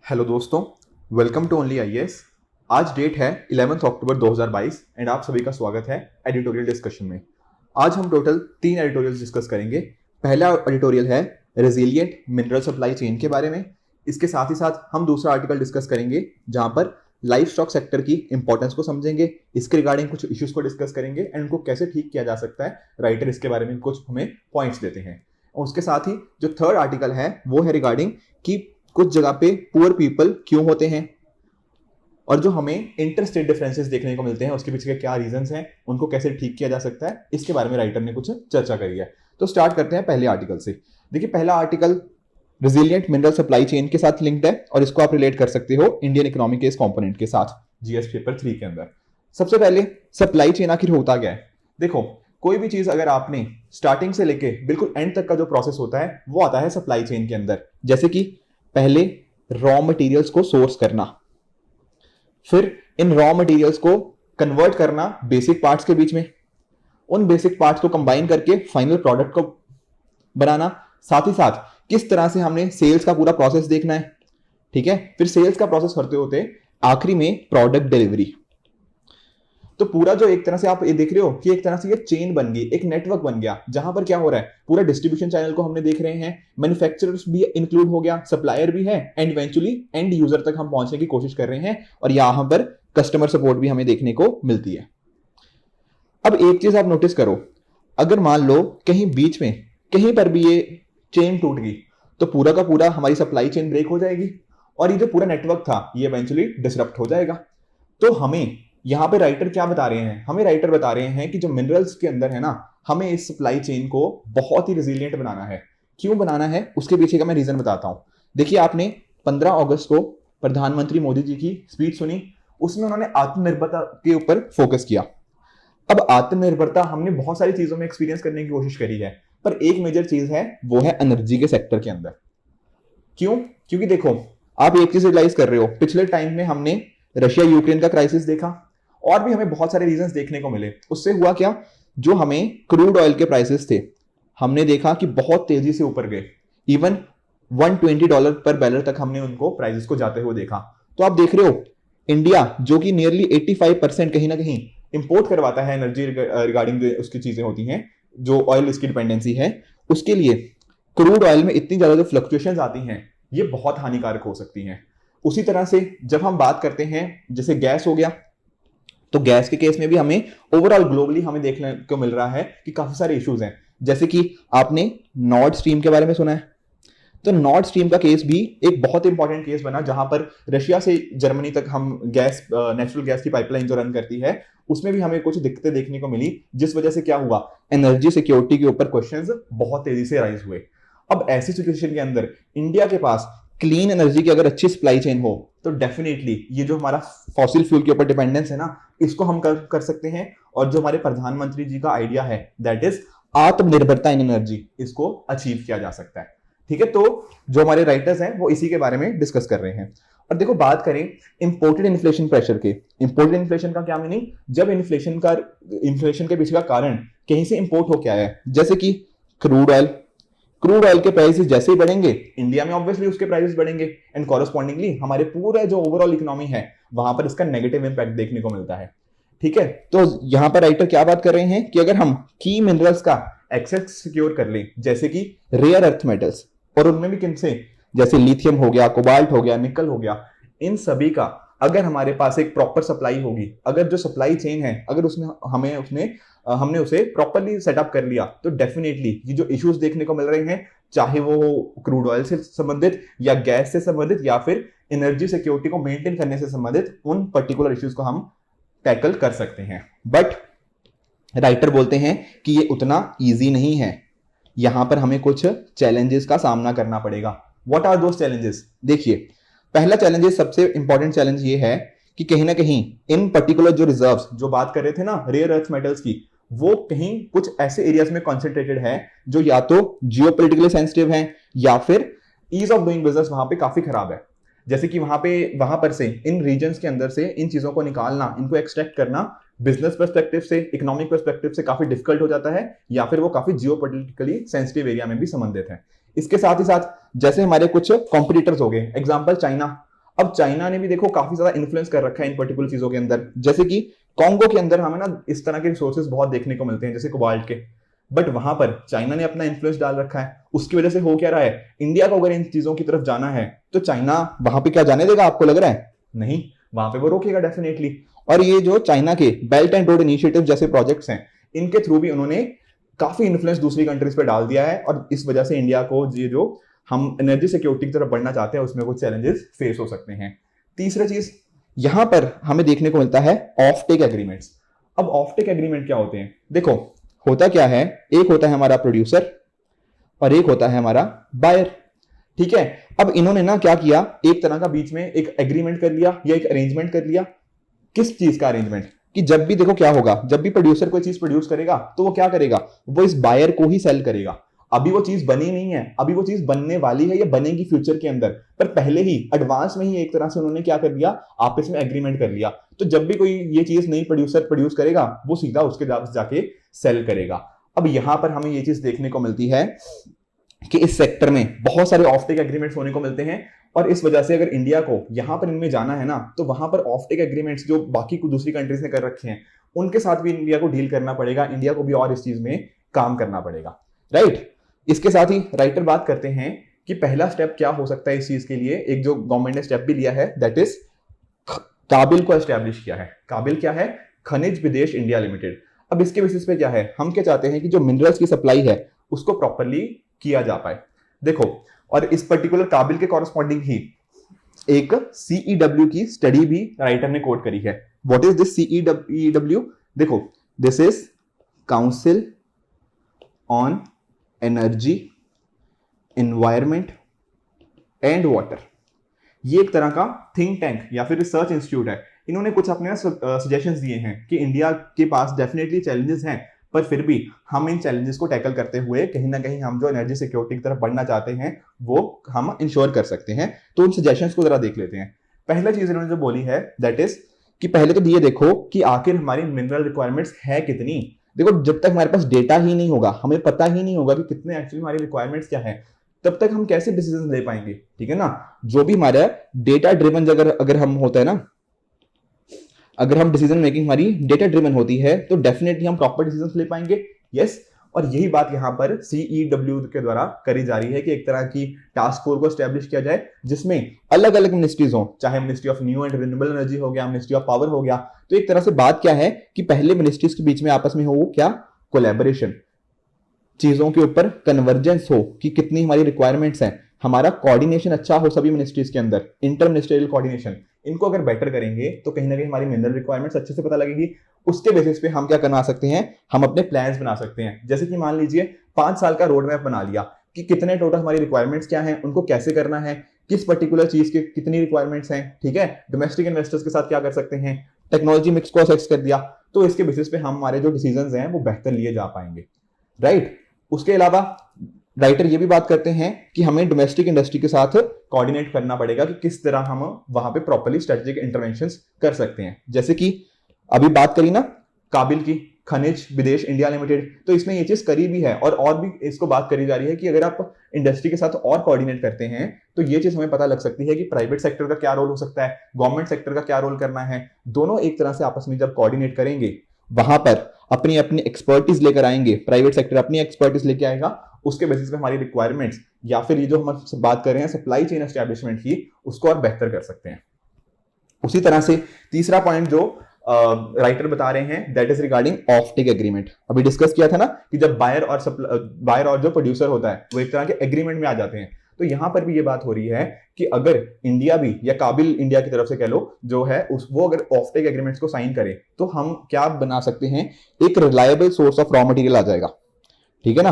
Hello दोस्तों, welcome to only IAS. आज date है 11 अक्टूबर 2022 एंड आप सभी का स्वागत है एडिटोरियल डिस्कशन में। आज हम टोटल 3 एडिटोरियल्स डिस्कस करेंगे। पहला एडिटोरियल है रेजिलिएंट मिनरल सप्लाई चेन के बारे में। इसके साथ ही साथ हम दूसरा आर्टिकल डिस्कस करेंगे जहां पर लाइफ स्टॉक सेक्टर की इंपॉर्टेंस को समझेंगे, इसके रिगार्डिंग कुछ इश्यूज को डिस्कस करेंगे एंड उनको कैसे ठीक किया जा सकता है। राइटर इसके बारे में कुछ हमें पॉइंट्स देते हैं। और उसके साथ ही जो थर्ड आर्टिकल है वो है रिगार्डिंग कि कुछ जगह पे पुअर पीपल क्यों होते हैं और जो हमें इंटरस्टेट डिफरेंसेस देखने को मिलते हैं उसके पीछे के क्या रीजंस हैं, उनको कैसे ठीक किया जा सकता है, इसके बारे में राइटर ने कुछ चर्चा करी है। तो स्टार्ट करते हैं पहले आर्टिकल से। देखिए, पहला article resilient mineral supply chain के साथ लिंक्ड है और इसको आप रिलेट कर सकते हो इंडियन इकोनॉमी के इस कंपोनेंट के साथ जीएस पेपर 3 के अंदर। सबसे पहले सप्लाई चेन आखिर होता क्या है। देखो, कोई भी चीज अगर आपने स्टार्टिंग से लेके बिल्कुल एंड तक का जो प्रोसेस होता है वो आता है सप्लाई चेन के अंदर। जैसे कि पहले रॉ मटेरियल्स को सोर्स करना, फिर इन रॉ मटेरियल्स को कन्वर्ट करना बेसिक पार्ट्स के बीच में, उन बेसिक पार्ट्स को कंबाइन करके फाइनल प्रोडक्ट को बनाना, साथ ही साथ किस तरह से हमने सेल्स का पूरा प्रोसेस देखना है। ठीक है, फिर सेल्स का प्रोसेस करते होते आखिरी में प्रोडक्ट डिलीवरी। तो पूरा जो एक तरह से आप ये देख रहे हो कि एक तरह से ये चेन बन गई, एक नेटवर्क बन गया जहां पर क्या हो रहा है, पूरा डिस्ट्रीब्यूशन चैनल को हमने देख रहे हैं, मैन्युफैक्चरर्स भी इंक्लूड हो गया, सप्लायर भी है एंड इवेंचुअली एंड यूजर तक हम पहुंचने की कोशिश कर रहे हैं और यहां पर कस्टमर सपोर्ट भी हमें देखने को मिलती है। अब एक चीज आप नोटिस करो, अगर मान लो कहीं बीच में कहीं पर भी ये चेन टूट गई तो पूरा का पूरा हमारी सप्लाई चेन ब्रेक हो जाएगी और ये जो पूरा नेटवर्क था ये इवेंचुअली डिसरप्ट हो जाएगा। तो हमें यहां पे राइटर क्या बता रहे हैं, हमें राइटर बता रहे हैं कि जो मिनरल्स के अंदर है ना, हमें इस सप्लाई चेन को बहुत ही रेजिलिएंट बनाना है। क्यों बनाना है उसके पीछे का मैं रीजन बताता हूं। देखिए, आपने 15 अगस्त को प्रधानमंत्री मोदी जी की स्पीच सुनी, उसमें उन्होंने आत्मनिर्भरता के ऊपर फोकस किया। अब आत्मनिर्भरता हमने बहुत सारी चीजों में एक्सपीरियंस करने की कोशिश करी है, पर एक मेजर चीज है वो है एनर्जी के सेक्टर के अंदर। क्यों? क्योंकि देखो, आप एक चीज रियलाइज कर रहे हो, पिछले टाइम में हमने रशिया यूक्रेन का क्राइसिस देखा और भी हमें बहुत सारे रीजंस देखने को मिले। उससे हुआ क्या, जो हमें क्रूड ऑयल के प्राइसेस थे हमने देखा कि बहुत तेजी से ऊपर गए, इवन $120 पर बैरल तक हमने उनको प्राइसेस को जाते हुए देखा। तो आप देख रहे हो, इंडिया जो कि नियरली 85% कहीं ना कहीं इंपोर्ट करवाता है एनर्जी रिगार्डिंग जो उसकी चीजें होती हैं, जो ऑयल इसकी डिपेंडेंसी है, उसके लिए क्रूड ऑयल में इतनी ज्यादा जो फ्लक्चुएशंस आती हैं ये बहुत हानिकारक हो सकती हैं। उसी तरह से जब हम बात करते हैं जैसे गैस हो गया, तो गैस के केस में भी हमें ओवरऑल ग्लोबली हमें देखने को मिल रहा है कि काफी सारे इश्यूज हैं। जैसे कि आपने नॉर्ड स्ट्रीम के बारे में सुना है, तो नॉर्ड स्ट्रीम का केस भी एक बहुत इंपॉर्टेंट केस बना जहां पर रशिया से जर्मनी तक हम गैस नेचुरल गैस की पाइपलाइन जो रन करती है उसमें भी हमें कुछ दिक्कतें देखने को मिली, जिस वजह से क्या हुआ, एनर्जी सिक्योरिटी के ऊपर क्वेश्चंस बहुत तेजी से राइज हुए। अब ऐसी सिचुएशन के अंदर इंडिया के पास क्लीन एनर्जी की अगर अच्छी सप्लाई चेन हो तो डेफिनेटली ये जो हमारा फॉसिल फ्यूल के ऊपर डिपेंडेंस है ना, इसको हम कर सकते हैं। और जो हमारे प्रधानमंत्री जी का आइडिया है दैट इज आत्मनिर्भरता इन एनर्जी, इसको अचीव किया जा सकता है। ठीक है, तो जो हमारे राइटर्स हैं वो इसी के बारे में डिस्कस कर रहे हैं। और देखो, बात करें इंपोर्टेड इन्फ्लेशन प्रेशर के, इंपोर्टेड इन्फ्लेशन का क्या मीनिंग, जब इन्फ्लेशन के पीछे का कारण कहीं से इंपोर्ट हो क्या है, जैसे कि क्रूड ऑयल के प्राइसेस जैसे ही बढ़ेंगे इंडिया में ऑब्वियसली उसके प्राइसेस बढ़ेंगे एंड कॉरेस्पॉन्डिंगली हमारे पूरा जो ओवरऑल इकोनॉमी है वहां पर इसका नेगेटिव इंपैक्ट देखने को मिलता है। ठीक है, तो यहां पर राइटर क्या बात कर रहे हैं कि अगर हम की मिनरल्स का एक्सेस सिक्योर कर लें, जैसे कि रेयर अर्थ मेटल्स, और उनमें भी किन से, जैसे लिथियम हो गया, कोबाल्ट हो गया, निकल हो गया, इन सभी का अगर हमारे पास एक प्रॉपर सप्लाई होगी, अगर जो सप्लाई चेन है अगर उसमें हमने उसे प्रॉपरली सेटअप कर लिया, तो डेफिनेटली ये जो इश्यूज देखने को मिल रहे हैं, चाहे वो क्रूड ऑयल से संबंधित या गैस से संबंधित या फिर एनर्जी सिक्योरिटी को मेंटेन करने से संबंधित, उन पर्टिकुलर इश्यूज को हम टैकल कर सकते हैं। बट राइटर बोलते हैं कि ये उतना इजी नहीं है, यहां पर हमें कुछ चैलेंजेस का सामना करना पड़ेगा। What are those challenges? देखिए, पहला चैलेंजेस, सबसे इंपॉर्टेंट चैलेंज ये है कि कहीं ना कहीं इन पर्टिकुलर जो रिजर्व्स जो बात कर रहे थे ना रेयर अर्थ मेटल्स की, वो कहीं कुछ ऐसे एरियाज में कॉन्सेंट्रेटेड है जो या तो जियोपॉलिटिकली सेंसिटिव हैं या फिर ईज ऑफ डूइंग बिजनेस वहां पे काफी खराब है। जैसे कि वहां पर से इन रीजन्स के अंदर से इन चीजों को निकालना, इनको एक्सट्रैक्ट करना बिजनेस पर्सपेक्टिव से, इकोनॉमिक पर्सपेक्टिव से काफी डिफिकल्ट हो जाता है, या फिर वो काफी जियोपॉलिटिकली सेंसिटिव एरिया में भी संबंधित है। इसके साथ ही साथ जैसे हमारे कुछ कॉम्पिटिटर्स हो गए, एग्जाम्पल चाइना, अब चाइना ने भी देखो काफी ज्यादा इन्फ्लुएंस कर रखा है इन पर्टिकुलर चीजों के अंदर, जैसे कि कॉन्गो के अंदर हमें ना इस तरह के रिसोर्सेज बहुत देखने को मिलते हैं जैसे कोबाल्ट के, बट वहां पर चाइना ने अपना इन्फ्लुएंस डाल रखा है। उसकी वजह से हो क्या रहा है, इंडिया को अगर इन चीजों की तरफ जाना है तो चाइना वहां पे क्या जाने देगा, आपको लग रहा है? नहीं, वहां पे वो रोकेगा डेफिनेटली। और ये जो चाइना के बेल्ट एंड रोड इनिशिएटिव जैसे प्रोजेक्ट्स हैं, इनके थ्रू भी उन्होंने काफी इन्फ्लुएंस दूसरी कंट्रीज पे डाल दिया है, और इस वजह से इंडिया को ये जो हम एनर्जी सिक्योरिटी की तरफ बढ़ना चाहते हैं उसमें कुछ चैलेंजेस फेस हो सकते हैं। तीसरा चीज यहां पर हमें देखने को मिलता है ऑफ टेक एग्रीमेंट्स। अब ऑफ टेक एग्रीमेंट क्या होते हैं, देखो होता क्या है, एक होता है हमारा प्रोड्यूसर और एक होता है हमारा बायर, ठीक है। अब इन्होंने ना क्या किया, एक तरह का बीच में एक एग्रीमेंट कर लिया या एक अरेंजमेंट कर लिया। किस चीज का अरेंजमेंट, कि जब भी देखो क्या होगा, जब भी प्रोड्यूसर कोई चीज प्रोड्यूस करेगा तो वो क्या करेगा, वो इस बायर को ही सेल करेगा। अभी वो चीज बनी नहीं है, अभी वो चीज बनने वाली है या बनेगी फ्यूचर के अंदर, पर पहले ही एडवांस में ही एक तरह से उन्होंने क्या कर दिया, आपस में एग्रीमेंट कर लिया। तो जब भी कोई ये चीज नई प्रोड्यूसर प्रोड्यूस करेगा वो सीधा उसके जाके सेल करेगा। अब यहां पर हमें ये चीज देखने को मिलती है कि इस सेक्टर में बहुत सारे ऑफ टेक एग्रीमेंट्स होने को मिलते हैं, और इस वजह से अगर इंडिया को यहां पर इनमें जाना है ना, तो वहां पर ऑफ टेक एग्रीमेंट्स जो बाकी कुछ दूसरी कंट्रीज ने कर रखे हैं उनके साथ भी इंडिया को डील करना पड़ेगा, इंडिया को भी और इस चीज में काम करना पड़ेगा, राइट। इसके साथ ही राइटर बात करते हैं कि पहला स्टेप क्या हो सकता है इस चीज के लिए, एक जो गवर्नमेंट ने स्टेप भी लिया है, दैट इज काबिल को एस्टेब्लिश किया है। काबिल क्या है, खनिज विदेश इंडिया लिमिटेड। अब इसके बेसिस पे क्या है, हम क्या चाहते हैं कि जो मिनरल्स की सप्लाई है उसको प्रॉपरली किया जा पाए। देखो, और इस पर्टिकुलर काबिल के कॉरस्पॉन्डिंग ही एक सीईडब्ल्यू की स्टडी भी राइटर ने कोट करी है। व्हाट इज दिस सीईडब्ल्यू, देखो this is council on energy, environment and water. ये एक तरह का थिंक टैंक या फिर रिसर्च इंस्टीट्यूट है। इन्होंने कुछ अपने सजेशंस दिए हैं कि इंडिया के पास डेफिनेटली चैलेंजेस हैं, पर फिर भी हम इन चैलेंजेस को टैकल करते हुए कहीं ना कहीं हम जो एनर्जी सिक्योरिटी की तरफ बढ़ना चाहते हैं वो हम इंश्योर कर सकते हैं। तो उन सजेशंस को जरा देख लेते हैं। पहला चीज इन्होंने जो बोली है दैट इज कि पहले तो ये देखो कि आखिर हमारी मिनरल रिक्वायरमेंट्स है कितनी। देखो, जब तक हमारे पास डेटा ही नहीं होगा, हमें पता ही नहीं होगा कि कितने एक्चुअली हमारी रिक्वायरमेंट्स क्या है, तब तक हम कैसे डिसीजन ले पाएंगे, ठीक है ना। जो भी हमारा डेटा ड्रिवन अगर हम होता है ना, अगर हम डिसीजन मेकिंग हमारी डेटा ड्रिवन होती है तो डेफिनेटली हम प्रॉपर डिसीजन ले पाएंगे। यस, और यही बात यहां पर सीईडब्ल्यू के द्वारा करी जा रही है कि एक तरह की टास्क फोर्स को एस्टेब्लिश किया जाए जिसमें अलग अलग मिनिस्ट्रीज हो, चाहे ministry of new and renewable energy हो गया, मिनिस्ट्री ऑफ पावर हो गया। तो एक तरह से बात क्या है कि पहले मिनिस्ट्रीज के बीच में आपस में हो क्या, कोलैबोरेशन, चीजों के ऊपर कन्वर्जेंस हो कि कितनी हमारी रिक्वायरमेंट्स हैं, हमारा कोऑर्डिनेशन अच्छा हो सभी मिनिस्ट्रीज के अंदर, इंटर मिनिस्ट्रियल कोऑर्डिनेशन। इनको अगर बेटर करेंगे तो कहीं ना कहीं हमारी मिनरल रिक्वायरमेंट्स अच्छे से पता लगेगी। उसके बेसिस पे हम क्या करना सकते हैं, हम अपने प्लान्स बना सकते हैं। जैसे कि मान लीजिए 5 साल का रोड मैप बना लिया कि कितने टोटल हमारी रिक्वायरमेंट्स क्या हैं, उनको कैसे करना है, किस पर्टिकुलर चीज के कितनी रिक्वायरमेंट्स हैं, ठीक है। डोमेस्टिक इन्वेस्टर्स के साथ क्या कर सकते हैं, टेक्नोलॉजी मिक्स को असेस कर दिया, तो इसके बेसिस पे हम हमारे जो डिसीजंस हैं वो बेहतर लिए जा पाएंगे, राइट। उसके अलावा राइटर ये भी बात करते हैं कि हमें डोमेस्टिक इंडस्ट्री के साथ कोऑर्डिनेट करना पड़ेगा कि किस तरह हम वहां पे प्रॉपर्ली स्ट्रेटेजिक इंटरवेंशंस कर सकते हैं। जैसे कि अभी बात करी ना काबिल की, खनिज विदेश इंडिया लिमिटेड, तो इसमें ये चीज करी भी है और भी इसको बात करी जा रही है कि अगर आप इंडस्ट्री के साथ और कोऑर्डिनेट करते हैं तो ये चीज हमें पता लग सकती है कि प्राइवेट सेक्टर का क्या रोल हो सकता है, गवर्नमेंट सेक्टर का क्या रोल करना है। दोनों एक तरह से आपस में जब कोऑर्डिनेट करेंगे, वहां पर अपनी अपनी एक्सपर्टीज लेकर आएंगे, प्राइवेट सेक्टर अपनी एक्सपर्टीज लेके आएगा, उसके बेसिस पे हमारी रिक्वायरमेंट्स या फिर ये जो हम बात कर रहे हैं सप्लाई चेन एस्टैब्लिशमेंट की, उसको और बेहतर कर सकते हैं। उसी तरह से तीसरा पॉइंट जो राइटर बता रहे हैं that is regarding of tech agreement. अभी डिस्कस किया था ना कि जब बायर और जो प्रोड्यूसर होता है वो एक तरह के एग्रीमेंट में आ जाते हैं, तो यहां पर भी ये बात हो रही है कि अगर इंडिया भी या काबिल इंडिया की तरफ से कह लो जो है वो अगर ऑफ टेक एग्रीमेंट्स को साइन करे तो हम क्या बना सकते हैं, एक reliable source of raw material आ जाएगा, ठीक है ना।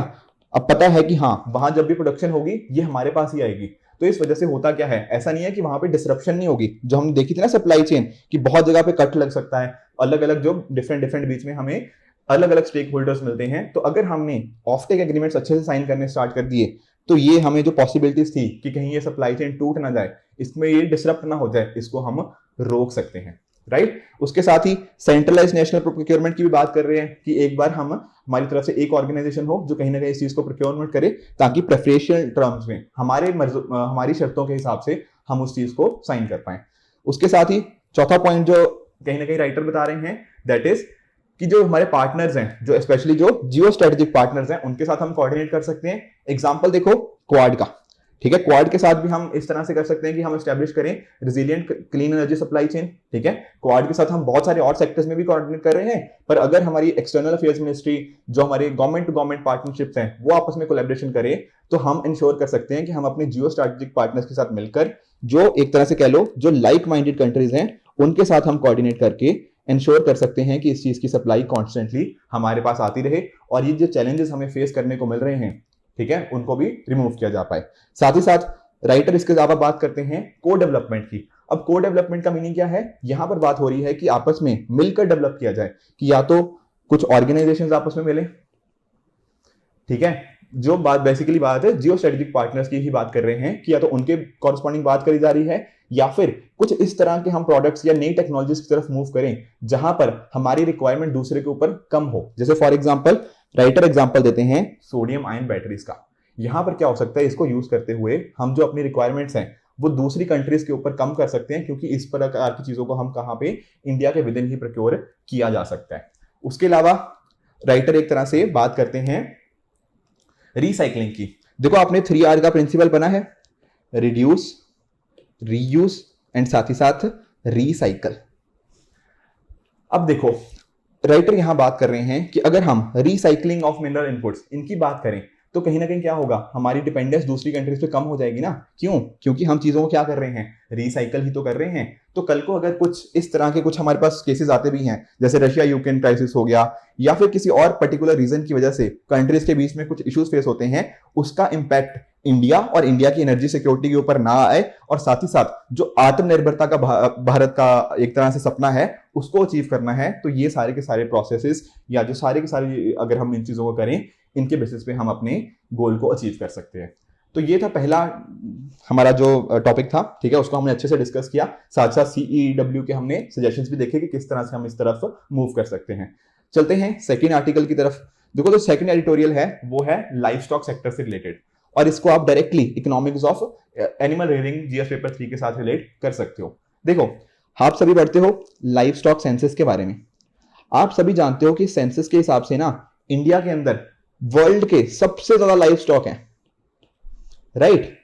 अब पता है कि हाँ वहां जब भी प्रोडक्शन होगी ये हमारे पास ही आएगी। तो इस वजह से होता क्या है, ऐसा नहीं है कि वहां पे डिसरप्शन नहीं होगी, जो हम देखी थी ना सप्लाई चेन कि बहुत जगह पे कट लग सकता है, अलग अलग जो डिफरेंट बीच में हमें अलग अलग स्टेक होल्डर्स मिलते हैं। तो अगर हमने ऑफ टेक एग्रीमेंट्स अच्छे से साइन करने स्टार्ट कर दिए तो ये हमें जो पॉसिबिलिटीज थी कि कहीं ये सप्लाई चेन टूट ना जाए, इसमें ये डिसरप्ट ना हो जाए, इसको हम रोक सकते हैं, राइट। उसके साथ ही सेंट्रलाइज नेशनल प्रोक्योरमेंट की भी बात कर रहे हैं कि एक बार हम हमारी तरफ से एक ऑर्गेनाइजेशन हो जो कहीं ना कहीं इस चीज को प्रोक्योरमेंट करे, ताकि प्रेफरेंशियल टर्म्स में हमारी शर्तों के हिसाब से हम उस चीज को साइन कर पाए। उसके साथ ही चौथा पॉइंट जो कहीं ना कहीं राइटर बता रहे हैं दैट इज कि जो हमारे पार्टनर्स हैं, जो स्पेशली जो जियो स्ट्रेटेजिक पार्टनर्स हैं, उनके साथ हम कोऑर्डिनेट कर सकते हैं। एग्जांपल देखो क्वाड का, ठीक है। क्वाड के साथ भी हम इस तरह से कर सकते हैं कि हम एस्टैब्लिश करें resilient clean energy supply chain, ठीक है। क्वाड के साथ हम बहुत सारे और सेक्टर्स में भी कोऑर्डिनेट कर रहे हैं, पर अगर हमारी एक्सटर्नल अफेयर्स मिनिस्ट्री, जो हमारे गवर्नमेंट टू गवर्नमेंट पार्टनरशिप्स हैं, वो आपस में कोलैबोरेशन करें, तो हम इंश्योर कर सकते हैं कि हम अपने जियो स्ट्रेटेजिक पार्टनर्स के साथ मिलकर, जो एक तरह से कह लो जो लाइक माइंडेड कंट्रीज हैं, उनके साथ हम कोऑर्डिनेट करके इंश्योर कर सकते हैं कि इस चीज की सप्लाई कॉन्स्टेंटली हमारे पास आती रहे और ये जो चैलेंजेस हमें फेस करने को मिल रहे हैं, ठीक है, उनको भी रिमूव किया जा पाए। साथ ही साथ राइटर इसके अलावा बात करते हैं को डेवलपमेंट की। अब को डेवलपमेंट का मीनिंग क्या है? यहां पर बात हो रही है कि आपस में मिलकर डेवलप किया जाए, कि या तो कुछ ऑर्गेनाइजेशंस आपस में मिले, ठीक है, जो बात बेसिकली बात है जियो स्ट्रेटेजिक पार्टनर्स की ही बात कर रहे हैं, कि या तो उनके कॉरस्पॉन्डिंग बात करी जा रही है, या फिर कुछ इस तरह के हम प्रोडक्ट्स या नई टेक्नोलॉजीज की तरफ मूव करें जहां पर हमारी रिक्वायरमेंट दूसरे के ऊपर कम हो। जैसे फॉर एग्जांपल राइटर एग्जांपल देते हैं सोडियम आयन बैटरीज का। यहां पर क्या हो सकता है, इसको यूज करते हुए हम जो अपनी रिक्वायरमेंट्स हैं वो दूसरी कंट्रीज के ऊपर कम कर सकते हैं, क्योंकि इस प्रकार की चीजों को हम कहां पे इंडिया के विद इन ही प्रोक्योर किया जा सकता है। उसके अलावा राइटर एक तरह से बात करते हैं रिसाइकलिंग की। देखो आपने 3R का प्रिंसिपल बना है, रिड्यूस, रीयूज एंड साथ ही साथ रिसाइकल। अब देखो राइटर यहां बात कर रहे हैं कि अगर हम रिसाइकलिंग ऑफ मिनरल इनपुट्स इनकी बात करें तो कहीं ना कहीं क्या होगा, हमारी डिपेंडेंस दूसरी कंट्रीज पे कम हो जाएगी ना। क्यों? क्योंकि हम चीजों को क्या कर रहे हैं, रिसाइकल ही तो कर रहे हैं। तो कल को अगर कुछ इस तरह के कुछ हमारे पास केसेस आते भी हैं, जैसे रशिया यूक्रेन क्राइसिस हो गया, या फिर किसी और पर्टिकुलर रीजन की वजह से कंट्रीज के बीच में कुछ इश्यूज फेस होते हैं, उसका इंपैक्ट इंडिया और इंडिया की एनर्जी सिक्योरिटी के ऊपर ना आए, और साथ ही साथ जो आत्मनिर्भरता का भारत का एक तरह से सपना है उसको अचीव करना है। तो ये सारे के सारे प्रोसेसेस या जो सारे के सारे अगर हम इन चीजों को करें, इनके बेसिस पे हम अपने गोल को अचीव कर सकते हैं। तो ये था पहला हमारा जो टॉपिक था, ठीक है, उसको हमने अच्छे से डिस्कस किया। साथ साथ CEW के हमने सजेशंस भी देखे कि किस तरह से हम इस तरफ मूव कर सकते हैं। चलते हैं सेकंड आर्टिकल की तरफ। देखो जो सेकंड एडिटोरियल है वो है लाइफ स्टॉक सेक्टर से रिलेटेड, और इसको आप directly economics of animal rearing GS paper 3 के साथ रिलेट कर सकते हो। देखो आप सभी पढ़ते हो लाइफ स्टॉक सेंसस के बारे में। आप सभी जानते हो कि सेंसस के हिसाब से ना इंडिया के अंदर वर्ल्ड के सबसे ज्यादा लाइफ स्टॉक है, राइट।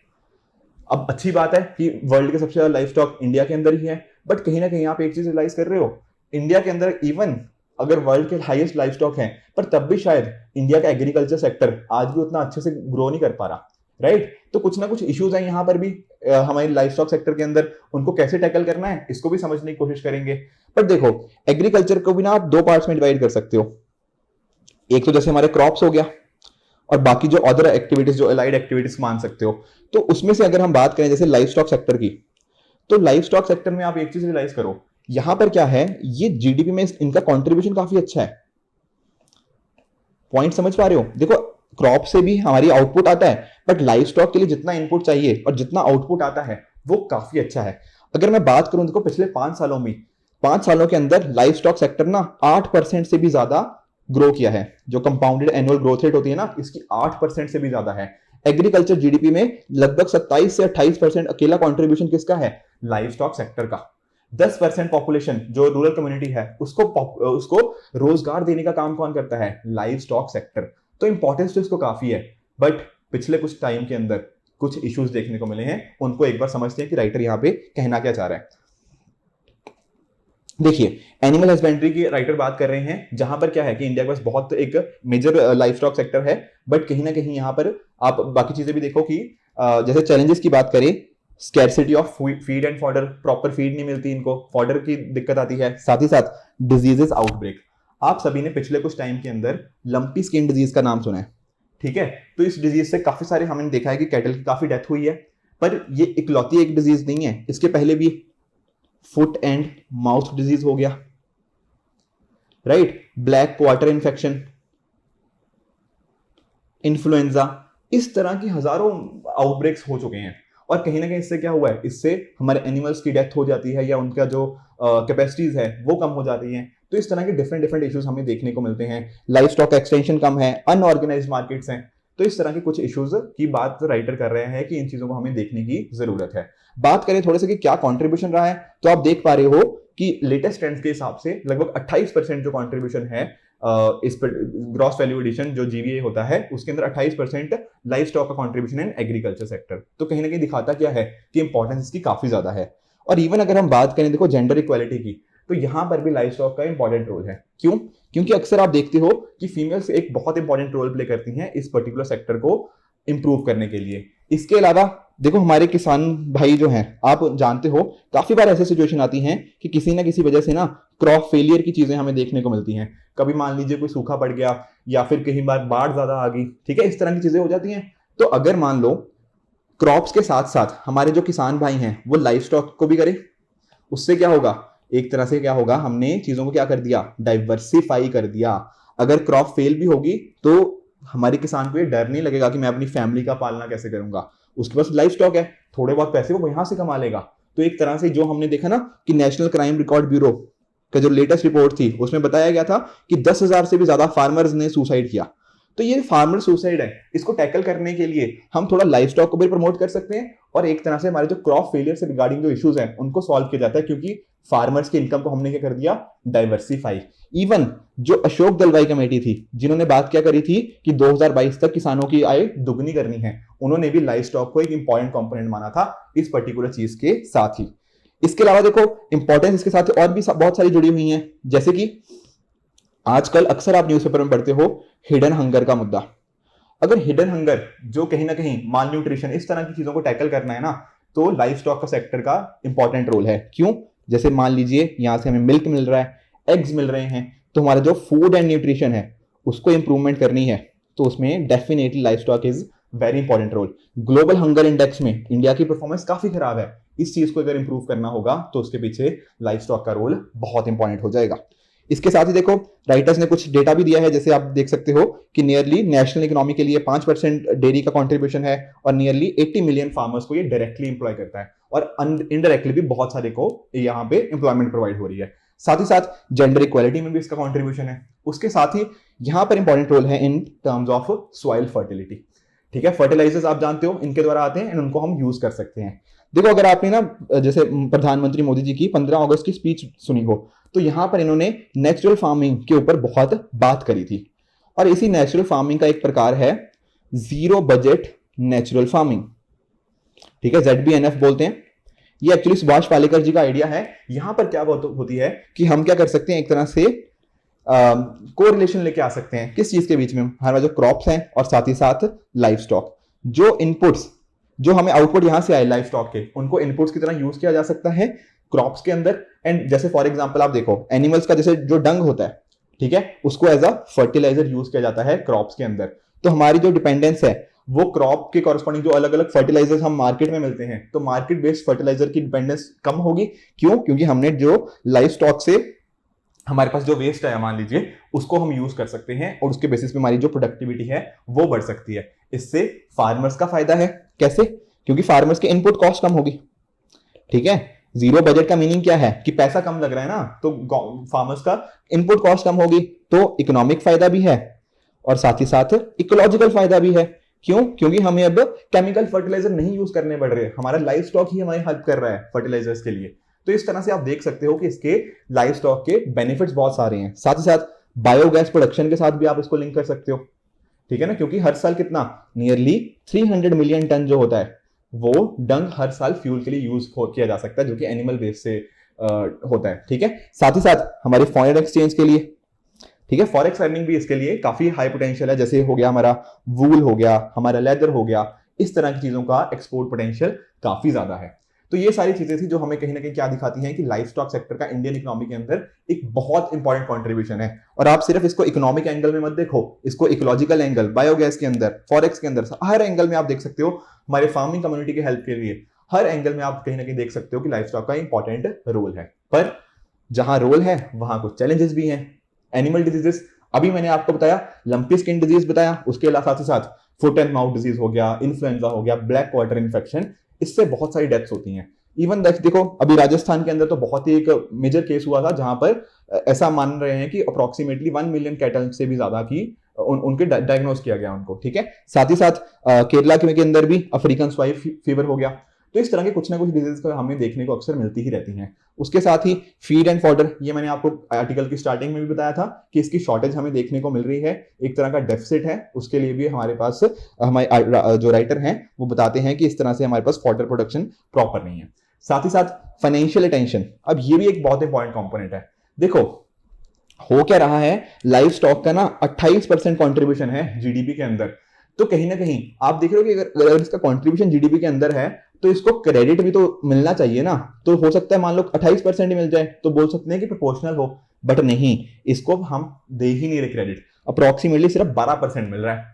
अब अच्छी बात है कि वर्ल्ड के सबसे ज्यादा लाइफ स्टॉक इंडिया के अंदर ही है, बट कहीं ना कहीं आप एक चीज रियलाइज कर रहे हो, इंडिया के अंदर इवन अगर वर्ल्ड के हाईएस्ट लाइफ स्टॉक है, पर तब भी शायद इंडिया का एग्रीकल्चर सेक्टर आज भी उतना अच्छे से ग्रो नहीं कर पा रहा, राइट। तो कुछ ना कुछ इश्यूज हैं यहाँ पर भी हमारी लाइफ स्टॉक सेक्टर के अंदर, उनको कैसे टैकल करना है इसको भी समझने की कोशिश करेंगे। पर देखो एग्रीकल्चर को भी ना आप 2 पार्ट्स में डिवाइड कर सकते हो। एक तो जैसे हमारे क्रॉप्स हो गया, और बाकी जो अदर एक्टिविटीज, जो अलाइड एक्टिविटीज मान सकते हो। तो उसमें से अगर हम बात करें जैसे लाइफ स्टॉक सेक्टर की, तो लाइफ स्टॉक सेक्टर में आप एक चीज रियलाइज करो, यहां पर क्या है, ये जीडीपी में इनका कंट्रीब्यूशन काफी अच्छा है। पॉइंट समझ पा रहे हो? देखो क्रॉप से भी हमारी आउटपुट आता है, बट लाइफ स्टॉक के लिए जितना इनपुट चाहिए और जितना आउटपुट आता है वो काफी अच्छा है। अगर मैं बात करूं, देखो पिछले 5 सालों के अंदर लाइफ स्टॉक सेक्टर ना 8% से भी ज्यादा ग्रो किया है। जो कंपाउंडेड एनुअल ग्रोथ रेट होती है ना, इसकी 8% से भी ज्यादा है। एग्रीकल्चर जीडीपी में लगभग 27 से 28% अकेला कंट्रीब्यूशन किसका है, लाइफ स्टॉक सेक्टर का। 10% पॉपुलेशन जो रूरल कम्युनिटी है उसको रोजगार देने का काम कौन करता है, लाइफ स्टॉक सेक्टर। तो इंपॉर्टेंस तो इसको काफी है, बट पिछले कुछ टाइम के अंदर कुछ इश्यूज देखने को मिले हैं, उनको एक बार समझते हैं कि राइटर यहाँ पे कहना क्या चाह रहा है। देखिए एनिमल हस्बेंड्री की राइटर बात कर रहे हैं, जहां पर क्या है कि इंडिया के पास बहुत एक मेजर लाइफ स्टॉक सेक्टर है, बट कहीं ना कहीं यहाँ पर आप बाकी चीजें भी देखो कि जैसे चैलेंजेस की बात करें, scarcity of feed and fodder, proper feed नहीं मिलती इनको, फॉडर की दिक्कत आती है, साथ ही साथ डिजीजेस आउटब्रेक। आप सभी ने पिछले कुछ टाइम के अंदर लंपी स्किन डिजीज का नाम सुना है, ठीक है। तो इस डिजीज से काफी सारे हमने देखा है कि कैटल की काफी डेथ हुई है, पर ये इकलौती एक डिजीज नहीं है, इसके पहले भी फुट एंड माउथ डिजीज हो गया, right, black quarter infection, influenza, इस तरह की हजारों आउटब्रेक्स हो चुके हैं। और कहीं ना कहीं इससे क्या हुआ है, इससे हमारे एनिमल्स की डेथ हो जाती है या उनका जो कैपेसिटीज है वो कम हो जाती हैं। तो इस तरह के डिफरेंट इश्यूज हमें देखने को मिलते हैं। लाइफ स्टॉक एक्सटेंशन कम है, अनऑर्गेनाइज्ड मार्केट्स हैं। तो इस तरह के कुछ इश्यूज की बात राइटर कर रहे हैं कि इन चीजों को हमें देखने की जरूरत है। बात करें थोड़े से कि क्या कंट्रीब्यूशन रहा है, तो आप देख पा रहे हो कि लेटेस्ट ट्रेंड्स के हिसाब से लगभग 28% जो कंट्रीब्यूशन है इस पर ग्रॉस वैल्यू एडिशन जो जीवीए होता है उसके अंदर 28% लाइफ स्टॉक का कंट्रीब्यूशन है एग्रीकल्चर सेक्टर। तो कहीं ना कहीं दिखाता क्या है कि इंपॉर्टेंस इसकी काफी ज्यादा है। और इवन अगर हम बात करें देखो जेंडर इक्वालिटी की, तो यहां पर भी लाइफ स्टॉक का इंपॉर्टेंट रोल है। क्यों? क्योंकि अक्सर आप देखते हो कि फीमेल्स एक बहुत इंपॉर्टेंट रोल प्ले करती हैं इस पर्टिकुलर सेक्टर को इंप्रूव करने के लिए। इसके अलावा देखो हमारे किसान भाई जो हैं, आप जानते हो काफी बार ऐसी सिचुएशन आती हैं कि किसी ना किसी वजह से ना क्रॉप फेलियर की चीजें हमें देखने को मिलती हैं। कभी मान लीजिए कोई सूखा पड़ गया या फिर कहीं बार बाढ़ ज्यादा आ गई, ठीक है, इस तरह की चीजें हो जाती हैं। तो अगर मान लो क्रॉप्स के साथ साथ हमारे जो किसान भाई हैं वो लाइफ स्टॉक को भी करें, उससे क्या होगा, एक तरह से क्या होगा, हमने चीजों को क्या कर दिया, डाइवर्सिफाई कर दिया। अगर क्रॉप फेल भी होगी तो हमारे किसान को ये डर नहीं लगेगा कि मैं अपनी फैमिली का पालना कैसे करूंगा, उसके पास लाइफ स्टॉक है, थोड़े बहुत पैसे वो यहां से कमा लेगा। तो एक तरह से जो हमने देखा ना कि नेशनल क्राइम रिकॉर्ड ब्यूरो का जो लेटेस्ट रिपोर्ट थी उसमें बताया गया था कि 10,000 से भी ज्यादा फार्मर्स ने सुसाइड किया। तो ये फार्मर सुसाइड है, इसको टैकल करने के लिए हम थोड़ा लाइफ स्टॉक को भी प्रमोट कर सकते हैं और एक तरह से हमारे जो क्रॉप फेलियर से रिगार्डिंग जो इश्यूज हैं उनको सॉल्व किया जाता है, क्योंकि फार्मर्स की इनकम को हमने क्या कर दिया, डाइवर्सिफाई। इवन जो अशोक दलवाई कमेटी थी जिन्होंने बात क्या करी थी कि 2022 तक किसानों की आय दुगनी करनी है, उन्होंने भी लाइफ स्टॉक को एक इंपॉर्टेंट कंपोनेंट माना था इस पर्टिकुलर चीज के साथ ही। इसके अलावा देखो इंपॉर्टेंस इसके साथ और भी बहुत सारी जुड़ी हुई हैं, जैसे कि आजकल अक्सर आप न्यूज़पेपर में पढ़ते हो हिडन हंगर का मुद्दा। अगर हिडन हंगर जो कहीं ना कहीं माल न्यूट्रिशन इस तरह की चीजों को टैकल करना है ना, तो लाइफ स्टॉक का सेक्टर का इंपॉर्टेंट रोल है। क्यों? जैसे मान लीजिए यहां से हमें मिल्क मिल रहा है, एग्स मिल रहे हैं, तो हमारा जो फूड एंड न्यूट्रिशन है उसको इंप्रूवमेंट करनी है, तो उसमें definitely livestock is very important role. Global hunger index में इंडिया की परफॉर्मेंस काफी खराब है, इस चीज को अगर इंप्रूव करना होगा तो उसके पीछे लाइफ स्टॉक का रोल बहुत इंपॉर्टेंट हो जाएगा। इसके साथ ही देखो राइटर्स ने कुछ डेटा भी दिया है, जैसे आप देख सकते हो कि नियरली नेशनल इकोनॉमी के लिए 5% डेयरी का कंट्रीब्यूशन है और नियरली 80 मिलियन फार्मर्स को ये डायरेक्टली एम्प्लॉय करता है और इनडायरेक्टली भी बहुत सारे को यहाँ पे एम्प्लॉयमेंट प्रोवाइड हो रही है। साथ ही साथ जेंडर इक्वालिटी में भी इसका कंट्रीब्यूशन है। उसके साथ ही यहाँ पर इंपॉर्टेंट रोल है in terms of soil fertility. ठीक है, फर्टिलाइजर्स आप जानते हो इनके द्वारा आते हैं एंड उनको हम यूज कर सकते हैं। देखो अगर आपने ना जैसे प्रधानमंत्री मोदी जी की 15 अगस्त की स्पीच सुनी हो, तो यहां पर इन्होंने नेचुरल फार्मिंग के ऊपर बहुत बात करी थी और इसी नेचुरल फार्मिंग का एक प्रकार है जीरो बजट नेचुरल फार्मिंग। ठीक है, ZBNF बोलते हैं। ये एक्चुअली सुभाष पालेकर जी का आइडिया है। यहां पर क्या होती है कि हम क्या कर सकते हैं, एक तरह से कोरिलेशन लेके आ सकते हैं किस चीज के बीच में, हमारा जो क्रॉप्स हैं और साथ ही साथ लाइफ स्टॉक। जो इनपुट्स जो हमें आउटपुट यहां से आए लाइफ स्टॉक के, उनको इनपुट्स की तरह यूज किया जा सकता है क्रॉप्स के अंदर। एंड जैसे फॉर एग्जांपल आप देखो एनिमल्स का जैसे जो डंग होता है, ठीक है, उसको एज अ फर्टिलाइजर यूज किया जाता है क्रॉप्स के अंदर। तो हमारी जो डिपेंडेंस है वो क्रॉप के कॉरस्पॉन्डिंग जो अलग अलग फर्टिलाइजर्स हम मार्केट में मिलते हैं, तो मार्केट बेस्ड फर्टिलाइजर की डिपेंडेंस कम होगी। क्यों? क्योंकि हमने जो लाइफ स्टॉक से हमारे पास जो वेस्ट है मान लीजिए उसको हम यूज कर सकते हैं और उसके बेसिस पे हमारी जो प्रोडक्टिविटी है वो बढ़ सकती है। इससे फार्मर्स का फायदा है। कैसे? क्योंकि फार्मर्स की इनपुट कॉस्ट कम होगी। ठीक है, जीरो बजट का मीनिंग क्या है कि पैसा कम लग रहा है ना, तो फार्मर्स का इनपुट कॉस्ट कम होगी, तो इकोनॉमिक फायदा भी है और साथ ही साथ इकोलॉजिकल फायदा भी है। क्यों? क्योंकि हमें अब केमिकल फर्टिलाइजर नहीं यूज करने पड़ रहे, हमारा लाइफ स्टॉक ही हमारी हेल्प कर रहा है फर्टिलाइजर्स के लिए। तो इस तरह से आप देख सकते हो कि इसके लाइफ स्टॉक के बेनिफिट्स बहुत सारे हैं। साथ ही साथ बायोगैस प्रोडक्शन के साथ भी आप इसको लिंक कर सकते हो। ठीक है ना, क्योंकि हर साल कितना, नियरली 300 मिलियन टन जो होता है वो डंग हर साल फ्यूल के लिए यूज किया जा सकता है, जो कि एनिमल वेस्ट से होता है। ठीक है, साथ ही साथ हमारे फॉरेन एक्सचेंज के लिए, ठीक है, फॉरेक्स अर्निंग भी इसके लिए काफी हाई पोटेंशियल है। जैसे हो गया हमारा वूल हो गया, हमारा लेदर हो गया, इस तरह की चीजों का एक्सपोर्ट पोटेंशियल काफी ज्यादा है। तो ये सारी चीजें थी जो हमें कहीं ना कहीं क्या दिखाती हैं कि लाइफ स्टॉक सेक्टर का इंडियन इकोनॉमी के अंदर एक बहुत इंपॉर्टेंट कंट्रीब्यूशन है। और आप सिर्फ इसको इकोनॉमिक एंगल में मत देखो, इसको इकोलॉजिकल एंगल, बायोगैस के अंदर, फॉरेक्स के अंदर, हर एंगल में आप देख सकते हो। हमारे फार्मिंग कम्युनिटी के हेल्प के लिए हर एंगल में आप कहीं ना कहीं देख सकते हो कि लाइफ स्टॉक का इंपॉर्टेंट रोल है। पर जहां रोल है वहां कुछ चैलेंजेस भी हैं। एनिमल डिजीजेस, अभी मैंने आपको बताया लंपी स्किन डिजीज बताया, उसके साथ ही साथ फुट एंड माउथ डिजीज हो गया, इन्फ्लुएंजा हो गया, ब्लैक वाटर इन्फेक्शन, इससे बहुत सारी डेथ्स होती हैं। इवन देखो अभी राजस्थान के अंदर तो बहुत ही एक मेजर केस हुआ था जहां पर ऐसा मान रहे हैं कि अप्रोक्सीमेटली 1 मिलियन कैटल से भी ज्यादा की उनके डायग्नोज किया गया उनको। ठीक है, साथ ही साथ केरला के अंदर भी अफ्रीकन स्वाइन फीवर हो गया। तो इस तरह के कुछ ना कुछ डिजीज का हमें देखने को अक्सर मिलती ही रहती हैं। उसके साथ ही फीड एंड फॉडर, ये मैंने आपको आर्टिकल की स्टार्टिंग में भी बताया था कि इसकी शॉर्टेज हमें देखने को मिल रही है, एक तरह का डेफिसिट है। उसके लिए भी हमारे पास हमारे जो राइटर हैं वो बताते हैं कि इस तरह से हमारे पास फॉडर प्रोडक्शन प्रॉपर नहीं है। साथ ही साथ फाइनेंशियल अटेंशन, अब ये भी एक बहुत इंपॉर्टेंट कंपोनेंट है। देखो हो क्या रहा है, लाइव स्टॉक का ना 28% कॉन्ट्रीब्यूशन है जीडीपी के अंदर। तो कहीं ना कहीं आप देख रहे हो कि अगर इसका कॉन्ट्रीब्यूशन जीडीपी के अंदर है तो इसको क्रेडिट भी तो मिलना चाहिए ना। तो हो सकता है मान लो 28% ही मिल जाए तो बोल सकते हैं कि प्रोपोर्शनल हो, बट नहीं, इसको हम दे ही नहीं रहे क्रेडिट, अप्रोक्सीमेटली सिर्फ 12% मिल रहा है।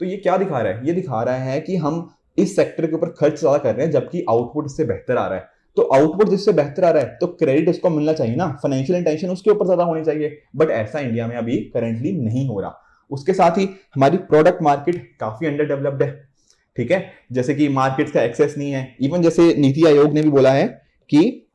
तो ये क्या दिखा रहा है, ये दिखा रहा है कि हम इस सेक्टर के ऊपर खर्च ज्यादा कर रहे हैं जबकि आउटपुट इससे बेहतर आ रहा है। तो आउटपुट जिससे बेहतर आ रहा है तो क्रेडिट उसको मिलना चाहिए ना, फाइनेंशियल इंटेंशन उसके ऊपर ज्यादा होनी चाहिए, बट ऐसा इंडिया में अभी करेंटली नहीं हो रहा। उसके साथ ही हमारी प्रोडक्ट मार्केट काफी अंडर डेवलप्ड है, ठीक है, जैसे कि मार्केट का एक्सेस नहीं है। इवन जैसे नीति आयोग ने भी बोला है कि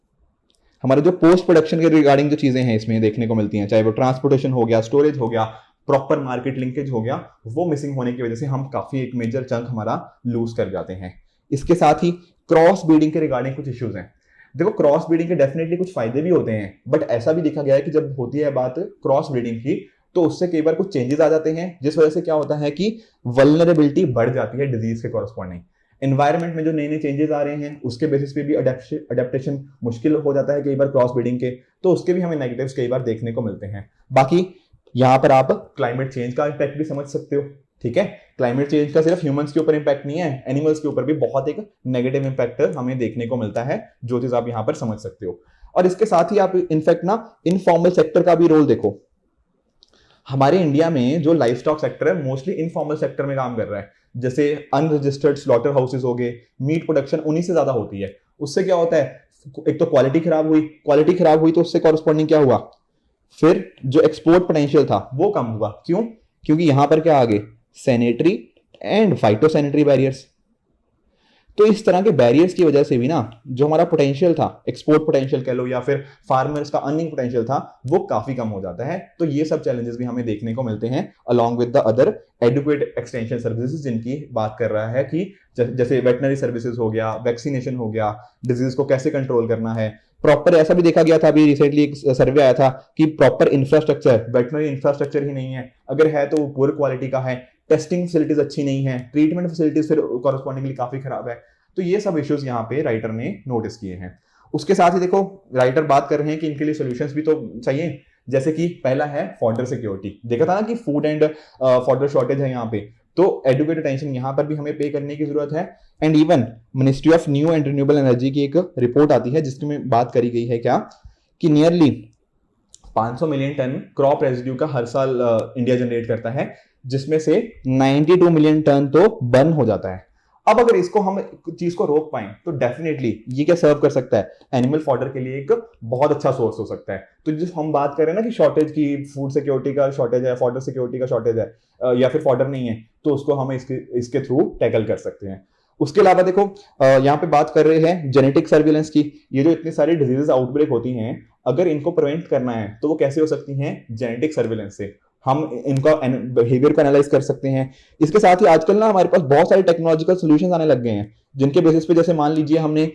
हमारे जो पोस्ट प्रोडक्शन के रिगार्डिंग जो चीजें हैं इसमें देखने को मिलती हैं, चाहे वो ट्रांसपोर्टेशन हो गया, स्टोरेज हो गया, प्रॉपर मार्केट लिंकेज हो गया, वो मिसिंग होने की वजह से हम काफी एक मेजर चंक हमारा लूज कर जाते हैं। इसके साथ ही क्रॉस ब्रीडिंग के रिगार्डिंग कुछ इश्यूज हैं। देखो क्रॉस ब्रीडिंग के डेफिनेटली कुछ फायदे भी होते हैं, बट ऐसा भी देखा गया है कि जब होती है बात क्रॉस ब्रीडिंग की तो उससे कई बार कुछ चेंजेस आ जाते हैं, जिस वजह से क्या होता है कि वल्नरेबिलिटी बढ़ जाती है डिजीज के कॉरस्पॉन्डिंग। एनवायरमेंट में जो नए नए चेंजेस आ रहे हैं उसके बेसिस पे भी अडेप्टेशन मुश्किल हो जाता है कई बार क्रॉस ब्रीडिंग के, तो उसके भी हमें नेगेटिव्स कई बार देखने को मिलते हैं। बाकी यहाँ पर आप क्लाइमेट चेंज का इम्पैक्ट भी समझ सकते हो, ठीक है, क्लाइमेट चेंज का सिर्फ ह्यूमंस के ऊपर इंपैक्ट नहीं है, एनिमल्स के ऊपर भी बहुत एक नेगेटिव इंपैक्ट हमें देखने को मिलता है, जो चीज आप यहाँ पर समझ सकते हो। और इसके साथ ही आप इनफैक्ट ना इनफॉर्मल सेक्टर का भी रोल देखो। हमारे इंडिया में जो लाइफ स्टॉक सेक्टर है मोस्टली इनफॉर्मल सेक्टर में काम कर रहा है, जैसे अनरजिस्टर्ड स्लॉटर हाउसेस हो गए, मीट प्रोडक्शन उन्हीं से ज्यादा होती है। उससे क्या होता है, एक तो क्वालिटी खराब हुई तो उससे कॉरस्पॉन्डिंग क्या हुआ, फिर जो एक्सपोर्ट पोटेंशियल था वो कम हुआ। क्यों? क्योंकि यहां पर क्या आ गए, सैनिटरी एंड फाइटोसैनिटरी बैरियर्स। तो इस तरह के बैरियर्स की वजह से भी ना जो हमारा पोटेंशियल था, एक्सपोर्ट पोटेंशियल कह लो या फिर फार्मर्स का अर्निंग पोटेंशियल था, वो काफी कम हो जाता है। तो ये सब चैलेंजेस भी हमें देखने को मिलते हैं along with the other educate extension services, जिनकी बात कर रहा है कि जैसे वेटनरी सर्विसेज हो गया, वैक्सीनेशन हो गया, डिजीज को कैसे कंट्रोल करना है प्रॉपर। ऐसा भी देखा गया था, अभी रिसेंटली एक सर्वे आया था कि प्रॉपर इंफ्रास्ट्रक्चर, वेटनरी इंफ्रास्ट्रक्चर ही नहीं है, अगर है तो पुअर क्वालिटी का है, टेस्टिंग फैसिलिटीज अच्छी नहीं है, ट्रीटमेंट फैसिलिटीज फिर कॉरस्पॉन्डिंगली काफी खराब है। तो ये सब इश्यूज यहाँ पे राइटर ने नोटिस किए हैं। उसके साथ ही देखो राइटर बात कर रहे हैं कि इनके लिए सॉल्यूशंस भी तो चाहिए, जैसे कि पहला है फॉडर सिक्योरिटी। देखा था ना कि फूड एंड फॉडर शॉर्टेज है यहाँ पे, तो एडुकेट अटेंशन यहाँ पर भी हमें पे करने की जरूरत है। And even ministry of new and renewable energy की एक रिपोर्ट आती है जिसमें बात करी गई है क्या कि nearly 500 million ton crop residue का हर साल इंडिया जनरेट करता है, जिसमें से 92 मिलियन टन तो बर्न हो जाता है। अब अगर इसको हम चीज को रोक पाए तो डेफिनेटली ये क्या सर्व कर सकता है, एनिमल फॉडर के लिए एक बहुत अच्छा सोर्स हो सकता है। तो जिस हम बात कर रहे हैं ना कि शॉर्टेज की, फूड सिक्योरिटी का शॉर्टेज है, फॉडर सिक्योरिटी का शॉर्टेज है, या फिर फॉडर नहीं है, तो उसको हम इसके थ्रू टैकल कर सकते हैं। उसके अलावा देखो यहाँ पे बात कर रहे हैं जेनेटिक सर्विलेंस की। ये जो इतनी सारी डिजीजेस आउटब्रेक होती हैं, अगर इनको प्रिवेंट करना है तो वो कैसे हो सकती हैं, जेनेटिक सर्विलेंस से हम इनका बिहेवियर को एनालाइज कर सकते हैं। इसके साथ ही आजकल ना हमारे पास बहुत सारे टेक्नोलॉजिकल सॉल्यूशंस आने लग गए हैं, जिनके बेसिस पे जैसे मान लीजिए हमने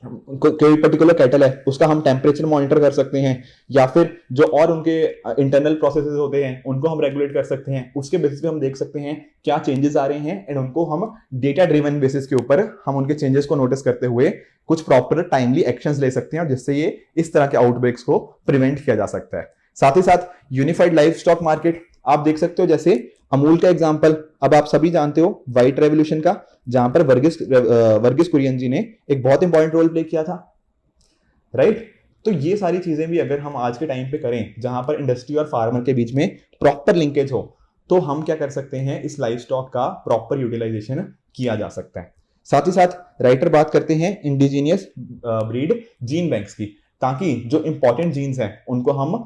कोई पर्टिकुलर कैटल है उसका हम टेम्परेचर मॉनिटर कर सकते हैं, या फिर जो और उनके इंटरनल प्रोसेसेस होते हैं उनको हम रेगुलेट कर सकते हैं। उसके बेसिस पे हम देख सकते हैं क्या चेंजेस आ रहे हैं, एंड उनको हम डेटा ड्रिवन बेसिस के ऊपर हम उनके चेंजेस को नोटिस करते हुए कुछ प्रॉपर टाइमली एक्शंस ले सकते हैं, और जिससे ये इस तरह के आउटब्रेक्स को प्रिवेंट किया जा सकता है। साथ ही साथ यूनिफाइड लाइफ स्टॉक मार्केट आप देख सकते हो, जैसे अमूल का एग्जांपल अब आप सभी जानते हो, व्हाइट रेवोल्यूशन का, जहां पर वर्गीस कुरियन जी ने एक बहुत इंपॉर्टेंट रोल प्ले किया था, राइट। तो ये सारी चीजें भी अगर हम आज के टाइम पे करें जहां पर इंडस्ट्री और फार्मर के बीच में प्रॉपर लिंकेज हो, तो हम क्या कर सकते हैं, इस लाइफ स्टॉक का प्रॉपर यूटिलाइजेशन किया जा सकता है। साथ ही साथ राइटर बात करते हैं इंडिजीनियस ब्रीड जीन बैंक्स की, ताकि जो इंपॉर्टेंट जीन्स हैं उनको हम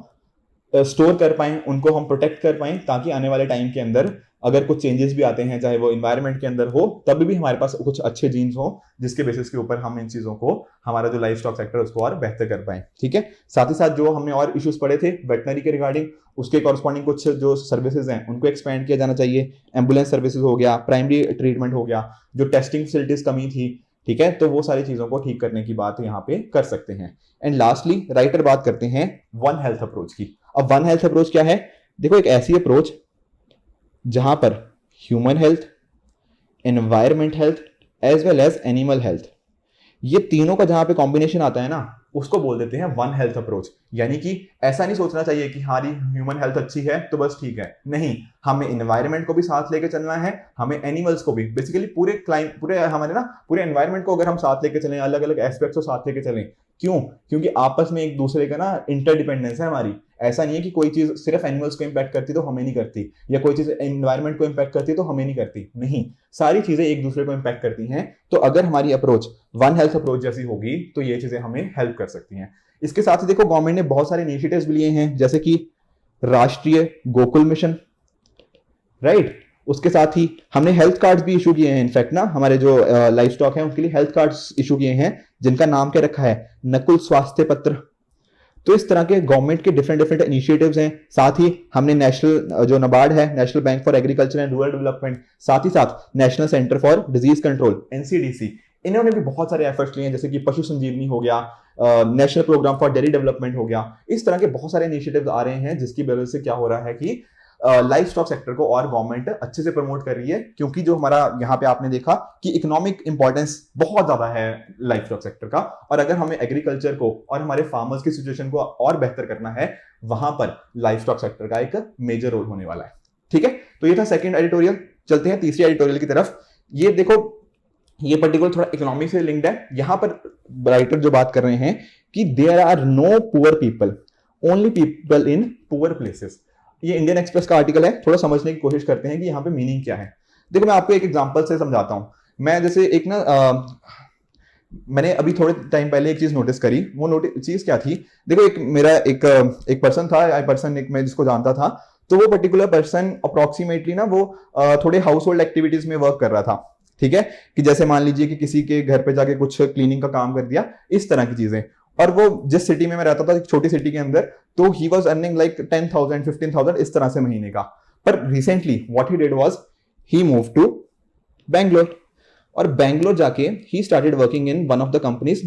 स्टोर कर पाएं, उनको हम प्रोटेक्ट कर पाएं, ताकि आने वाले टाइम के अंदर अगर कुछ चेंजेस भी आते हैं, चाहे वो इन्वायरमेंट के अंदर हो, तब भी हमारे पास कुछ अच्छे जीन्स हो जिसके बेसिस के ऊपर हम इन चीजों को, हमारा जो लाइफ स्टॉक सेक्टर है उसको और बेहतर कर पाएं, ठीक है। साथ ही साथ जो हमने और इश्यूज पढ़े थे वेटनरी के रिगार्डिंग, उसके कॉरस्पॉन्डिंग कुछ जो सर्विसेज हैं उनको एक्सपेंड किया जाना चाहिए। एम्बुलेंस सर्विसेज हो गया, प्राइमरी ट्रीटमेंट हो गया, जो टेस्टिंग फैसिलिटीज कमी थी, ठीक है, तो वो सारी चीजों को ठीक करने की बात यहाँ पे कर सकते हैं। एंड लास्टली राइटर बात करते हैं वन हेल्थ अप्रोच की। अब वन हेल्थ अप्रोच क्या है? देखो, एक ऐसी अप्रोच जहां पर human health, environment health as well as animal health, ये तीनों का जहां पे कॉम्बिनेशन आता है ना, उसको बोल देते हैं वन हेल्थ अप्रोच। यानी कि ऐसा नहीं सोचना चाहिए कि हमारी ह्यूमन हेल्थ अच्छी है तो बस ठीक है, नहीं, हमें एनवायरनमेंट को भी साथ लेके चलना है, हमें एनिमल्स को भी, बेसिकली पूरे हमारे ना पूरे एनवायरनमेंट को अगर हम साथ लेके चलें, अलग अलग एस्पेक्ट्स को साथ लेके चलें। क्यों? क्योंकि आपस में एक दूसरे का ना इंटरडिपेंडेंस है हमारी। ऐसा नहीं है कि कोई चीज सिर्फ एनिमल्स को इंपैक्ट करती तो हमें नहीं करती, या कोई चीज एनवायरनमेंट को इंपैक्ट करती तो हमें नहीं करती। नहीं, सारी चीजें एक दूसरे को इंपैक्ट करती हैं। तो अगर हमारी अप्रोच वन हेल्थ अप्रोच जैसी होगी तो ये चीजें हमें हेल्प कर सकती हैं। इसके साथ ही देखो, गवर्नमेंट ने बहुत सारे इनिशिएटिव्स भी लिए हैं, जैसे कि राष्ट्रीय गोकुल मिशन, राइट। उसके साथ ही हमने हेल्थ कार्ड्स भी इशू किए हैं। इनफैक्ट ना, हमारे जो लाइफ स्टॉक है उनके लिए हेल्थ कार्ड्स इशू किए हैं, जिनका नाम क्या रखा है? नकुल स्वास्थ्य पत्र। तो इस तरह के गवर्नमेंट के डिफरेंट डिफरेंट इनिशिएटिव्स हैं। साथ ही हमने नेशनल जो नाबार्ड है, national bank for agriculture and rural development, साथ ही साथ national centre for disease control NCDC, इन्होंने भी बहुत सारे एफर्ट्स लिए हैं, जैसे कि पशु संजीवनी हो गया, national programme for dairy development हो गया। इस तरह के बहुत सारे इनिशिएटिव्स आ रहे हैं, जिसकी वजह से क्या हो रहा है कि लाइफ स्टॉक सेक्टर को और गवर्नमेंट अच्छे से प्रमोट कर रही है। क्योंकि जो हमारा यहाँ पे आपने देखा कि इकोनॉमिक इंपॉर्टेंस बहुत ज्यादा है लाइफ स्टॉक सेक्टर का, और अगर हमें एग्रीकल्चर को और हमारे फार्मर्स की सिचुएशन को और बेहतर करना है, वहां पर लाइफ स्टॉक सेक्टर का एक मेजर रोल होने वाला है। ठीक है, तो ये था सेकंड एडिटोरियल। चलते हैं तीसरी एडिटोरियल की तरफ। ये देखो, ये पर्टिकुलर थोड़ा इकोनॉमी से लिंक्ड है। यहां पर राइटर जो बात कर रहे हैं कि there are no poor people, only people in poor places. ये इंडियन एक्सप्रेस का आर्टिकल है। थोड़ा समझने की कोशिश करते हैं कि यहाँ पे मीनिंग क्या है। देखो, मैं आपको एक एग्जांपल से समझाता हूं। मैं जैसे एक ना मैंने अभी थोड़े टाइम पहले एक चीज नोटिस करी। वो चीज क्या थी? देखो, एक पर्सन था, एक मैं जिसको जानता था। तो वो पर्टिकुलर पर्सन अप्रोक्सीमेटली ना वो थोड़े हाउस होल्ड एक्टिविटीज में वर्क कर रहा था। ठीक है, कि जैसे मान लीजिए कि किसी के घर पे जाके कुछ क्लीनिंग का काम कर दिया, इस तरह की चीजें। और वो जिस सिटी में मैं रहता था, एक छोटी सिटी के अंदर, तो ही वाज अर्निंग लाइक 10,000 15,000 इस तरह से महीने का। पर recently what he did was he move to Bangalore, और बैंगलोर जाके he started working in one of the companies,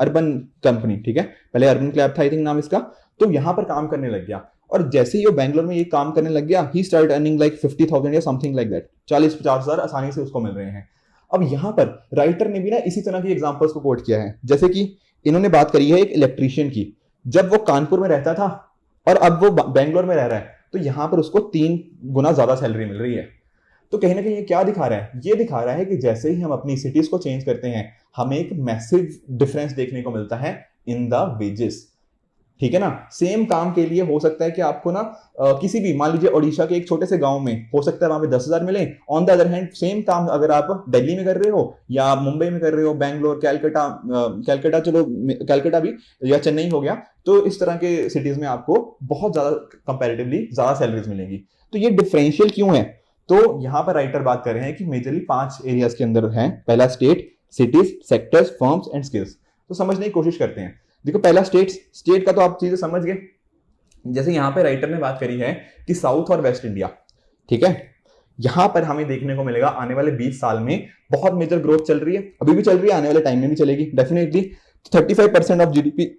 Urban Company. ठीक है, पहले अर्बन क्लैब था आई थिंक नाम इसका। तो यहां पर काम करने लग गया, और जैसे ही वो बैंगलोर में ये काम करने लग गया, ही स्टार्टेड अर्निंग लाइक 50,000 या समथिंग लाइक दैट। 40-50,000 आसानी से उसको मिल रहे हैं। अब यहां पर राइटर ने भी ना इसी तरह की एग्जांपल्स को कोट किया है। जैसे कि इन्होंने बात करी है एक इलेक्ट्रीशियन की। जब वो कानपुर में रहता था और अब वो बैंगलोर में रह रहा है, तो यहां पर उसको 3 गुना ज्यादा सैलरी मिल रही है। तो कहीं ना कहीं ये क्या दिखा रहा है? ये दिखा रहा है कि जैसे ही हम अपनी सिटीज को चेंज करते हैं, हमें एक मैसिव डिफरेंस देखने को मिलता है इन द वेजेस। ठीक है ना, सेम काम के लिए हो सकता है कि आपको ना किसी भी, मान लीजिए ओडिशा के एक छोटे से गांव में हो सकता है वहां पे 10,000 मिले। On the other hand same काम अगर आप दिल्ली में कर रहे हो, या मुंबई में कर रहे हो, बैंगलोर, कैलकाटा, चलो कैलकाटा भी, या चेन्नई हो गया, तो इस तरह के सिटीज में आपको बहुत ज्यादा कंपैरेटिवली ज्यादा सैलरीज मिलेंगी। तो ये डिफरेंशियल क्यों है? तो यहां पर राइटर बात कर रहे हैं कि मेजरली 5 एरियाज के अंदर है। पहला state, cities, sectors, firms and skills. तो समझने की कोशिश करते हैं। देखो, पहला स्टेट का तो आप चीजें समझ गए। जैसे यहां पे राइटर ने बात करी है कि साउथ और वेस्ट इंडिया, ठीक है, यहां पर हमें देखने को मिलेगा आने वाले 20 साल में बहुत मेजर ग्रोथ चल रही है, अभी भी चल रही है, आने वाले टाइम में भी चलेगी डेफिनेटली। 35% ऑफ जीडीपी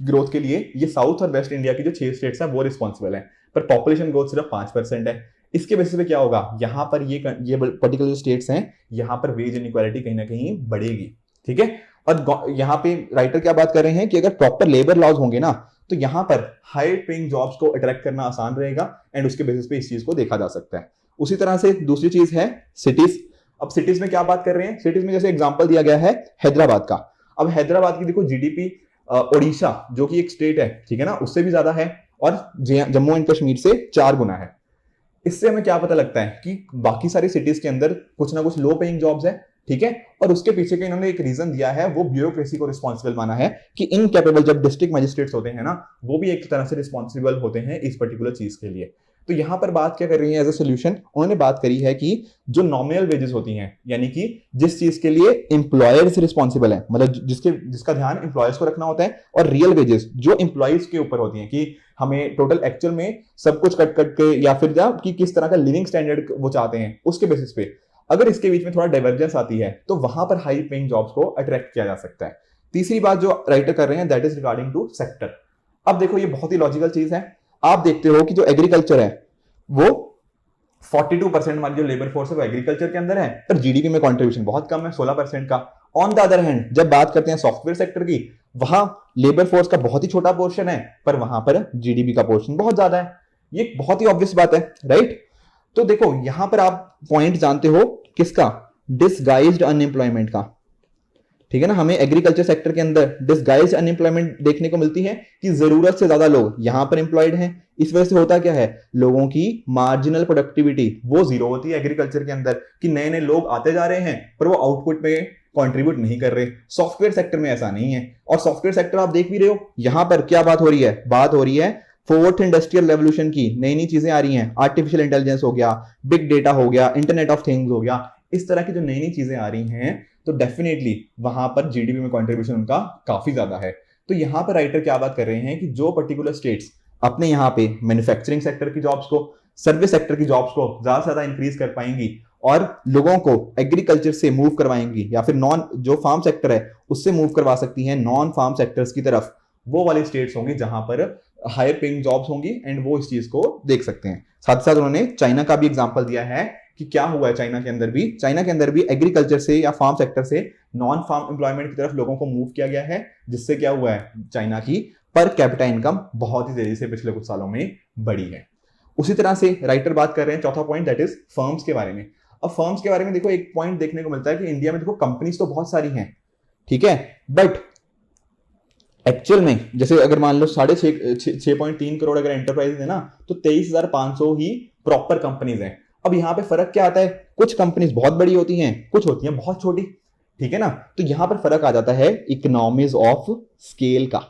ग्रोथ के लिए ये साउथ और वेस्ट इंडिया की जो 6 स्टेट्स हैं वो रिस्पॉन्सिबल है, पर पॉपुलेशन ग्रोथ सिर्फ 5% है। इसके बेसिस पे क्या होगा? यहां पर ये पर्टिकुलर जो स्टेट्स हैं, यहां पर वेज इनइक्वालिटी कहीं ना कहीं बढ़ेगी। ठीक है, और यहाँ पे राइटर क्या बात कर रहे हैं कि अगर प्रॉपर लेबर लॉज होंगे ना, तो यहां पर हाई पेइंग जॉब्स को अट्रैक्ट करना आसान रहेगा, एंड उसके बेसिस पे इस चीज को देखा जा सकता है। उसी तरह से दूसरी चीज है सिटीज। अब सिटीज में क्या बात कर रहे हैं? सिटीज में जैसे एग्जांपल दिया गया है हैदराबाद का। अब हैदराबाद की देखो जीडीपी ओडिशा जो कि एक स्टेट है, ठीक है ना, उससे भी ज्यादा है, और जम्मू एंड कश्मीर से 4 गुना है। इससे हमें क्या पता लगता है कि बाकी सारी सिटीज के अंदर कुछ ना कुछ लो पेइंग जॉब्स है। ठीक है, और उसके पीछे का इन्होंने एक रीजन दिया है, वो ब्यूरोक्रेसी को रिस्पॉन्सिबल माना है कि इनकैपेबल जब डिस्ट्रिक्ट मजिस्ट्रेट्स होते हैं ना, वो भी एक तरह से रिस्पॉन्सिबल होते हैं इस पर्टिकुलर चीज के लिए। तो यहां पर बात क्या कर रही है एज ए सोल्यूशन? उन्होंने बात करी है कि जो नॉमिनल वेजेस होती हैं, यानी कि जिस चीज के लिए एम्प्लॉयर्स रिस्पॉन्सिबल है, मतलब जिसका ध्यान एम्प्लॉयर्स को रखना होता है, और रियल वेजेस जो एम्प्लॉयज के ऊपर होती हैं, कि हमें टोटल एक्चुअल में सब कुछ कट के, या फिर कि किस तरह का लिविंग स्टैंडर्ड वो चाहते हैं, उसके बेसिस पे अगर इसके बीच में थोड़ा डाइवर्जेंस आती है तो वहां पर हाई पेइंग जॉब्स को अट्रैक्ट किया जा सकता है। तीसरी बात जो राइटर कर रहे हैं that is regarding to sector. अब देखो ये बहुत ही लॉजिकल चीज है। आप देखते हो कि जो एग्रीकल्चर है वो 42% हमारी जो लेबर फोर्स है वो एग्रीकल्चर के अंदर है, पर जीडीपी में कंट्रीब्यूशन बहुत कम है 16% का। ऑन द अदर हैंड जब बात करते हैं सॉफ्टवेयर सेक्टर की, वहां लेबर फोर्स का बहुत ही छोटा पोर्शन है, पर वहां पर जीडीपी का पोर्शन बहुत ज्यादा है। ये बहुत ही ऑब्वियस बात है, राइट। तो देखो यहां पर आप पॉइंट जानते हो किसका, डिसगाइज्ड अनएम्प्लॉयमेंट का, ठीक है ना। हमें एग्रीकल्चर सेक्टर के अंदर डिसगाइज्ड अनएम्प्लॉयमेंट देखने को मिलती है कि जरूरत से ज्यादा लोग यहां पर एम्प्लॉयड हैं। इस वजह से होता क्या है, लोगों की मार्जिनल प्रोडक्टिविटी वो जीरो होती है एग्रीकल्चर के अंदर, कि नए नए लोग आते जा रहे हैं पर वो आउटपुट में कंट्रीब्यूट नहीं कर रहे। सॉफ्टवेयर सेक्टर में ऐसा नहीं है। और सॉफ्टवेयर सेक्टर आप देख भी रहे हो, यहां पर क्या बात हो रही है, बात हो रही है फोर्थ इंडस्ट्रियल रेवोल्यूशन की। नई नई चीजें आ रही हैं, आर्टिफिशियल इंटेलिजेंस हो गया, बिग डेटा हो गया, इंटरनेट ऑफ थिंग्स हो गया, इस तरह की जो नई नई चीजें आ रही हैं, तो डेफिनेटली वहां पर जीडीपी में कंट्रीब्यूशन उनका काफी ज्यादा है। तो यहां पर राइटर क्या बात कर रहे हैं कि जो पर्टिकुलर स्टेट्स अपने यहाँ पे मैन्युफैक्चरिंग सेक्टर की जॉब्स को, सर्विस सेक्टर की जॉब्स को ज्यादा से ज्यादा इंक्रीज कर पाएंगी और लोगों को एग्रीकल्चर से मूव करवाएंगी, या फिर नॉन जो फार्म सेक्टर है उससे मूव करवा सकती हैं नॉन फार्म सेक्टर्स की तरफ, वो वाले स्टेट्स होंगे जहां पर हायर पेइंग जॉब्स होंगी एंड वो इस चीज को देख सकते हैं। साथ साथ उन्होंने चाइना का भी एग्जांपल दिया है कि क्या हुआ है चाइना के अंदर भी एग्रीकल्चर से या फार्म सेक्टर से नॉन फार्म एम्प्लॉयमेंट की तरफ लोगों को मूव किया गया है, जिससे क्या हुआ है, चाइना की पर कैपिटा इनकम बहुत ही तेजी से पिछले कुछ सालों में बढ़ी है। उसी तरह से राइटर बात कर रहे हैं चौथा पॉइंट, दैट इज फर्म्स के बारे में। अब फर्म्स के बारे में देखो एक पॉइंट देखने को मिलता है कि इंडिया में देखो कंपनीज तो बहुत सारी हैं, ठीक है, बट एक्चुअल में जैसे अगर मान लो 6.3 करोड़ अगर एंटरप्राइज है ना, तो 23,500 ही प्रॉपर कंपनीज हैं। अब यहां पे फर्क क्या आता है, कुछ कंपनीज बहुत बड़ी होती हैं, कुछ होती हैं बहुत छोटी, ठीक है ना। तो यहां पर फर्क आ जाता है इकोनॉमीज ऑफ स्केल का।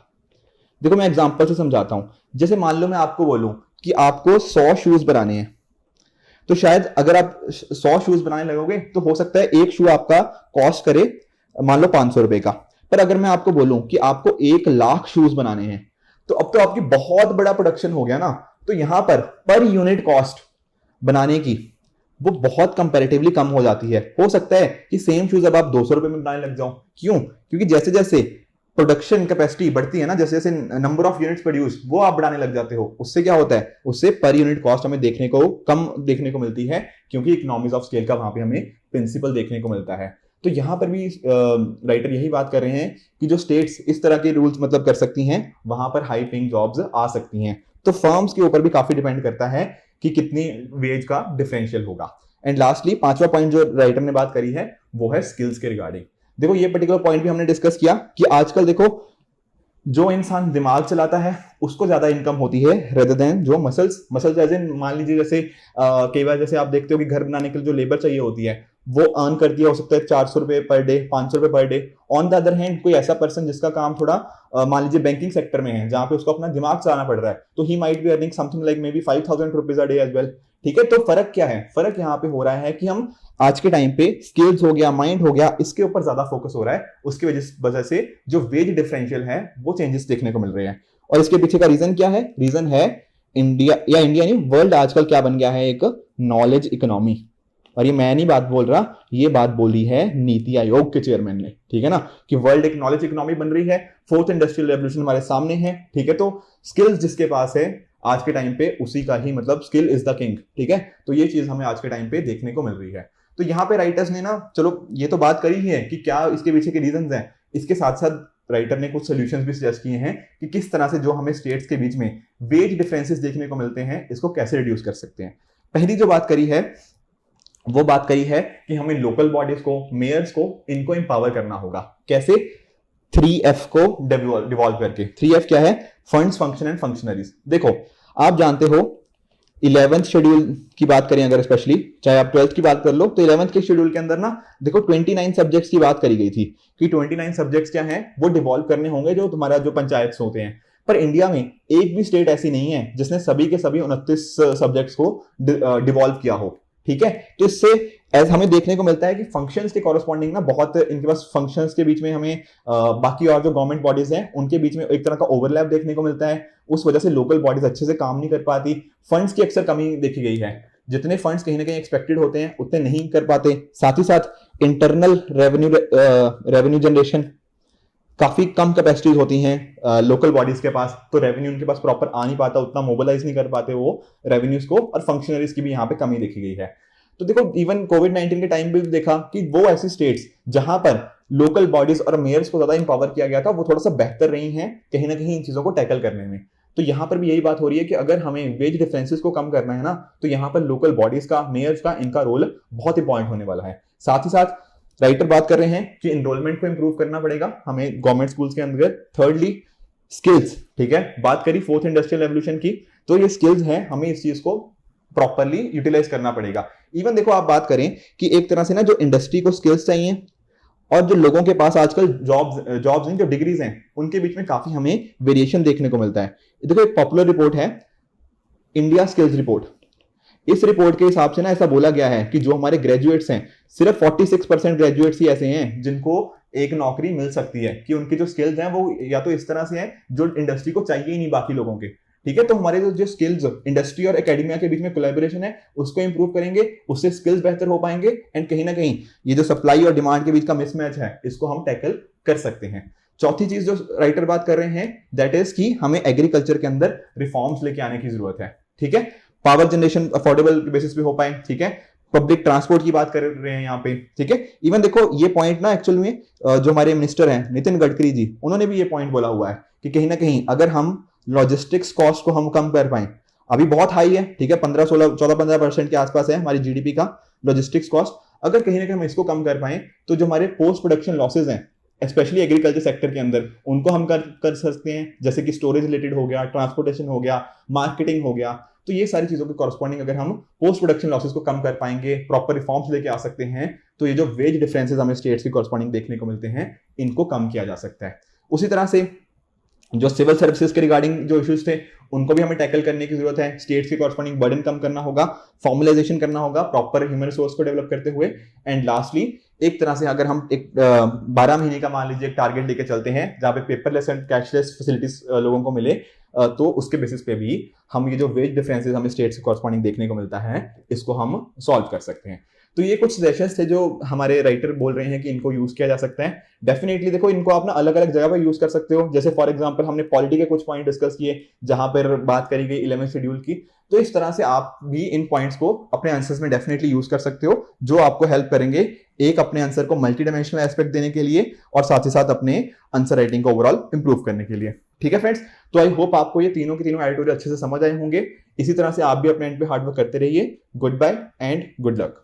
देखो मैं एग्जांपल से समझाता हूं। जैसे मान लो मैं आपको बोलूं कि आपको 100 शूज बनाने हैं, तो शायद अगर आप 100 शूज बनाने लगोगे तो हो सकता है एक शू आपका कॉस्ट करे मान लो 500 रुपए का। पर अगर मैं आपको बोलूं कि आपको 1,00,000 शूज बनाने हैं, तो अब तो आपकी बहुत बड़ा प्रोडक्शन हो गया ना। तो यहां पर यूनिट कॉस्ट बनाने की वो बहुत कंपैरेटिवली कम हो जाती है। हो सकता है कि सेम शूज अब आप 200 रुपए में बनाने लग जाओ। क्यों? क्योंकि जैसे जैसे प्रोडक्शन कैपेसिटी बढ़ती है ना, जैसे जैसे नंबर ऑफ यूनिट्स प्रोड्यूस वो आप बढ़ाने लग जाते हो, उससे क्या होता है, उससे पर यूनिट कॉस्ट हमें देखने को कम देखने को मिलती है, क्योंकि इकोनॉमीज ऑफ स्केल का वहां पे हमें प्रिंसिपल देखने को मिलता है। तो यहां पर भी राइटर यही बात कर रहे हैं कि जो स्टेट्स इस तरह के रूल्स मतलब कर सकती हैं, वहां पर हाई पेइंग जॉब्स आ सकती हैं। तो फर्म्स के ऊपर भी काफी डिपेंड करता है कि कितनी वेज का डिफरेंशियल होगा। एंड लास्टली पांचवा पॉइंट जो राइटर ने बात करी है वो है स्किल्स के रिगार्डिंग। देखो ये पर्टिकुलर पॉइंट भी हमने डिस्कस किया कि आजकल देखो जो इंसान दिमाग चलाता है उसको ज्यादा इनकम होती है रेदर देन जो मसल्स एज इन मान लीजिए जैसे कई बार जैसे आप देखते हो कि घर बनाने के लिए जो लेबर चाहिए होती है वो अर्न करती है, हो सकता है 400 रुपए पर डे, 500 रुपए per day. On the other hand कोई ऐसा पर्सन जिसका काम थोड़ा मान लीजिए बैंकिंग सेक्टर में है, जहां पे उसको अपना दिमाग चलाना पड़ रहा है, तो he might be earning something like may be 5,000 rupees a day as well. ठीक है, तो फर्क क्या है, फर्क यहाँ पे हो रहा है कि हम आज के टाइम पे स्किल्स हो गया, माइंड हो गया, इसके ऊपर ज्यादा फोकस हो रहा है। उसकी वजह से जो वेज डिफरेंशियल है वो चेंजेस देखने को मिल रहे हैं। और इसके पीछे का रीजन क्या है, रीजन है इंडिया नहीं, वर्ल्ड आजकल क्या बन गया है, एक नॉलेज इकोनॉमी। और ये मैं नहीं बात बोल रहा, ये बात बोली है नीति आयोग के चेयरमैन ने, ठीक है ना, कि वर्ल्ड एक नॉलेज इकोनॉमी बन रही है, फोर्थ इंडस्ट्रियल रेवोल्यूशन हमारे सामने है, ठीक है। तो स्किल्स जिसके पास है आज के टाइम पे उसी का ही मतलब स्किल इज द किंग, ठीक है। तो ये चीज हमें आज के टाइम पे देखने को मिल रही है। तो यहाँ पे राइटर्स ने ना, चलो ये तो बात करी ही है कि क्या इसके पीछे के रीजंस हैं, इसके साथ साथ राइटर ने कुछ सोल्यूशंस भी सजेस्ट किए हैं कि किस तरह से जो हमें स्टेट्स के बीच में वेज डिफरेंसेस देखने को मिलते हैं इसको कैसे रिड्यूस कर सकते हैं। पहली जो बात करी है वो बात कही है कि हमें लोकल बॉडीज को, मेयर्स को, इनको एम्पावर करना होगा। कैसे? 3F को डिवॉल्व करके। 3F क्या है? Funds, function and functionaries. देखो आप जानते हो 11th शेड्यूल की बात करें अगर, स्पेशली चाहे आप 12th की बात कर लो, तो 11th के शेड्यूल के अंदर ना देखो 29 सब्जेक्ट्स की बात करी गई थी कि 29 सब्जेक्ट्स क्या हैं, वो डिवॉल्व करने होंगे जो तुम्हारा जो पंचायत होते हैं। पर इंडिया में एक भी स्टेट ऐसी नहीं है जिसने सभी के सभी 29 सब्जेक्ट्स को डिवॉल्व किया हो, ठीक है। तो इससे एज हमें देखने को मिलता है कि फंक्शंस के कॉरस्पॉन्डिंग ना बहुत इनके पास फंक्शंस के बीच में हमें बाकी और जो गवर्नमेंट बॉडीज हैं उनके बीच में एक तरह का ओवरलैप देखने को मिलता है। उस वजह से लोकल बॉडीज अच्छे से काम नहीं कर पाती, फंड्स की अक्सर कमी देखी गई है। जितने फंड्स कहीं ना कहीं एक्सपेक्टेड होते हैं उतने नहीं कर पाते। साथ ही साथ इंटरनल रेवेन्यू जनरेशन काफी कम कैपेसिटीज होती हैं लोकल बॉडीज के पास, तो रेवेन्यू उनके पास प्रॉपर आ नहीं पाता, उतना मोबिलाइज नहीं कर पाते वो रेवेन्यूज को, और फंक्शनरीज की भी यहाँ पे कमी देखी गई है। तो देखो इवन कोविड-19 के टाइम पे भी देखा कि वो ऐसी स्टेट्स जहां पर लोकल बॉडीज और मेयर्स को ज्यादा इंपावर किया गया था वो थोड़ा सा बेहतर रही हैं कहीं ना कहीं इन चीजों को टैकल करने में। तो यहाँ पर भी यही बात हो रही है कि अगर हमें वेज डिफरेंसेस को कम करना है ना, तो यहाँ पर लोकल बॉडीज का, मेयर्स का, इनका रोल बहुत इंपॉर्टेंट होने वाला है। साथ ही साथ राइटर बात कर रहे हैं कि एनरोलमेंट को इंप्रूव करना पड़ेगा हमें गवर्नमेंट स्कूल्स के अंदर। थर्डली स्किल्स, ठीक है, बात करी फोर्थ इंडस्ट्रियल रेवोल्यूशन की, तो ये स्किल्स हैं, हमें इस चीज को प्रॉपरली यूटिलाइज करना पड़ेगा। इवन देखो आप बात करें कि एक तरह से ना जो इंडस्ट्री को स्किल्स चाहिए और जो लोगों के पास आजकल जॉब्स नहीं, जो डिग्रीज हैं, उनके बीच में काफी हमें वेरिएशन देखने को मिलता है। देखो एक पॉपुलर रिपोर्ट है इंडिया स्किल्स रिपोर्ट। इस रिपोर्ट के हिसाब से ना ऐसा बोला गया है कि जो हमारे ग्रेजुएट्स हैं, सिर्फ 46% ग्रेजुएट्स ही ऐसे हैं जिनको एक नौकरी मिल सकती है, कि उनकी जो स्किल्स हैं वो या तो इस तरह से हैं जो इंडस्ट्री को चाहिए ही नहीं बाकी लोगों के। ठीक है, तो हमारे जो स्किल्स इंडस्ट्री और एकेडमिया के बीच में कोलैबोरेशन है उसको इंप्रूव करेंगे, उससे स्किल्स बेहतर हो पाएंगे, एंड कहीं ना कहीं ये जो सप्लाई और डिमांड के बीच का मिसमैच है इसको हम टैकल कर सकते हैं। चौथी चीज जो राइटर बात कर रहे हैं दैट इज कि हमें एग्रीकल्चर के अंदर रिफॉर्म्स लेके आने की जरूरत है। ठीक है, पावर जनरेशन अफोर्डेबल बेसिस पे हो पाए। ठीक है, पब्लिक ट्रांसपोर्ट की बात कर रहे हैं यहाँ पे। ठीक है, इवन देखो ये पॉइंट ना एक्चुअल में जो हमारे मिनिस्टर हैं नितिन गडकरी जी, उन्होंने भी ये पॉइंट बोला हुआ है कि कहीं ना कहीं अगर हम लॉजिस्टिक्स कॉस्ट को हम कम कर पाए, अभी बहुत हाई है, ठीक है, 15-16-14-15% के आसपास है हमारी जीडीपी का लॉजिस्टिक्स कॉस्ट, अगर कहीं ना कहीं हम इसको कम कर पाए तो जो हमारे पोस्ट प्रोडक्शन लॉसेज हैं स्पेशली एग्रीकल्चर सेक्टर के अंदर, उनको हम कर सकते हैं, जैसे कि स्टोरेज रिलेटेड हो गया, ट्रांसपोर्टेशन हो गया, मार्केटिंग हो गया। तो ये सारी चीजों के कॉरस्पॉन्डिंग अगर हम पोस्ट प्रोडक्शन लॉसेस को कम कर पाएंगे, प्रॉपर रिफॉर्म्स लेके आ सकते हैं, तो ये जो वेज डिफरेंसेस हमें स्टेट्स के कॉरस्पॉन्डिंग देखने को मिलते हैं इनको कम किया जा सकता है। उसी तरह से जो सिविल सर्विसेज के रिगार्डिंग जो इश्यूज थे उनको भी हमें टैकल करने की जरूरत है। स्टेट्स के कॉरस्पॉन्डिंग बर्डन कम करना होगा, फॉर्मलाइजेशन करना होगा प्रॉपर ह्यूमन रिसोर्स को डेवलप करते हुए। एंड लास्टली एक तरह से अगर हम एक 12 महीने का मान लीजिए एक टारगेट लेके चलते हैं जहां पे पेपरलेस एंड कैशलेस फैसिलिटीज लोगों को मिले, तो उसके बेसिस पे भी हम ये जो वेज डिफरेंसेस हमें स्टेट्स के कॉरस्पॉन्डिंग देखने को मिलता है इसको हम सॉल्व कर सकते हैं। तो ये कुछ सजेशंस थे जो हमारे राइटर बोल रहे हैं कि इनको यूज किया जा सकता है। डेफिनेटली देखो इनको आप ना अलग अलग जगह पर यूज कर सकते हो, जैसे फॉर एग्जांपल हमने पॉलिटी के कुछ पॉइंट डिस्कस किए जहां पर बात करी गई 11th शेड्यूल की, तो इस तरह से आप भी इन पॉइंट्स को अपने आंसर्स में डेफिनेटली यूज कर सकते हो, जो आपको हेल्प करेंगे एक अपने आंसर को मल्टी डायमेंशनल एस्पेक्ट देने के लिए और साथ ही साथ अपने आंसर राइटिंग को ओवरऑल इंप्रूव करने के लिए। ठीक है फ्रेंड्स, तो आई होप आपको ये तीनों के तीनों एडिटोरियल अच्छे से समझ आए होंगे। इसी तरह से आप भी अपने एंड पे हार्डवर्क करते रहिए। Goodbye and good luck.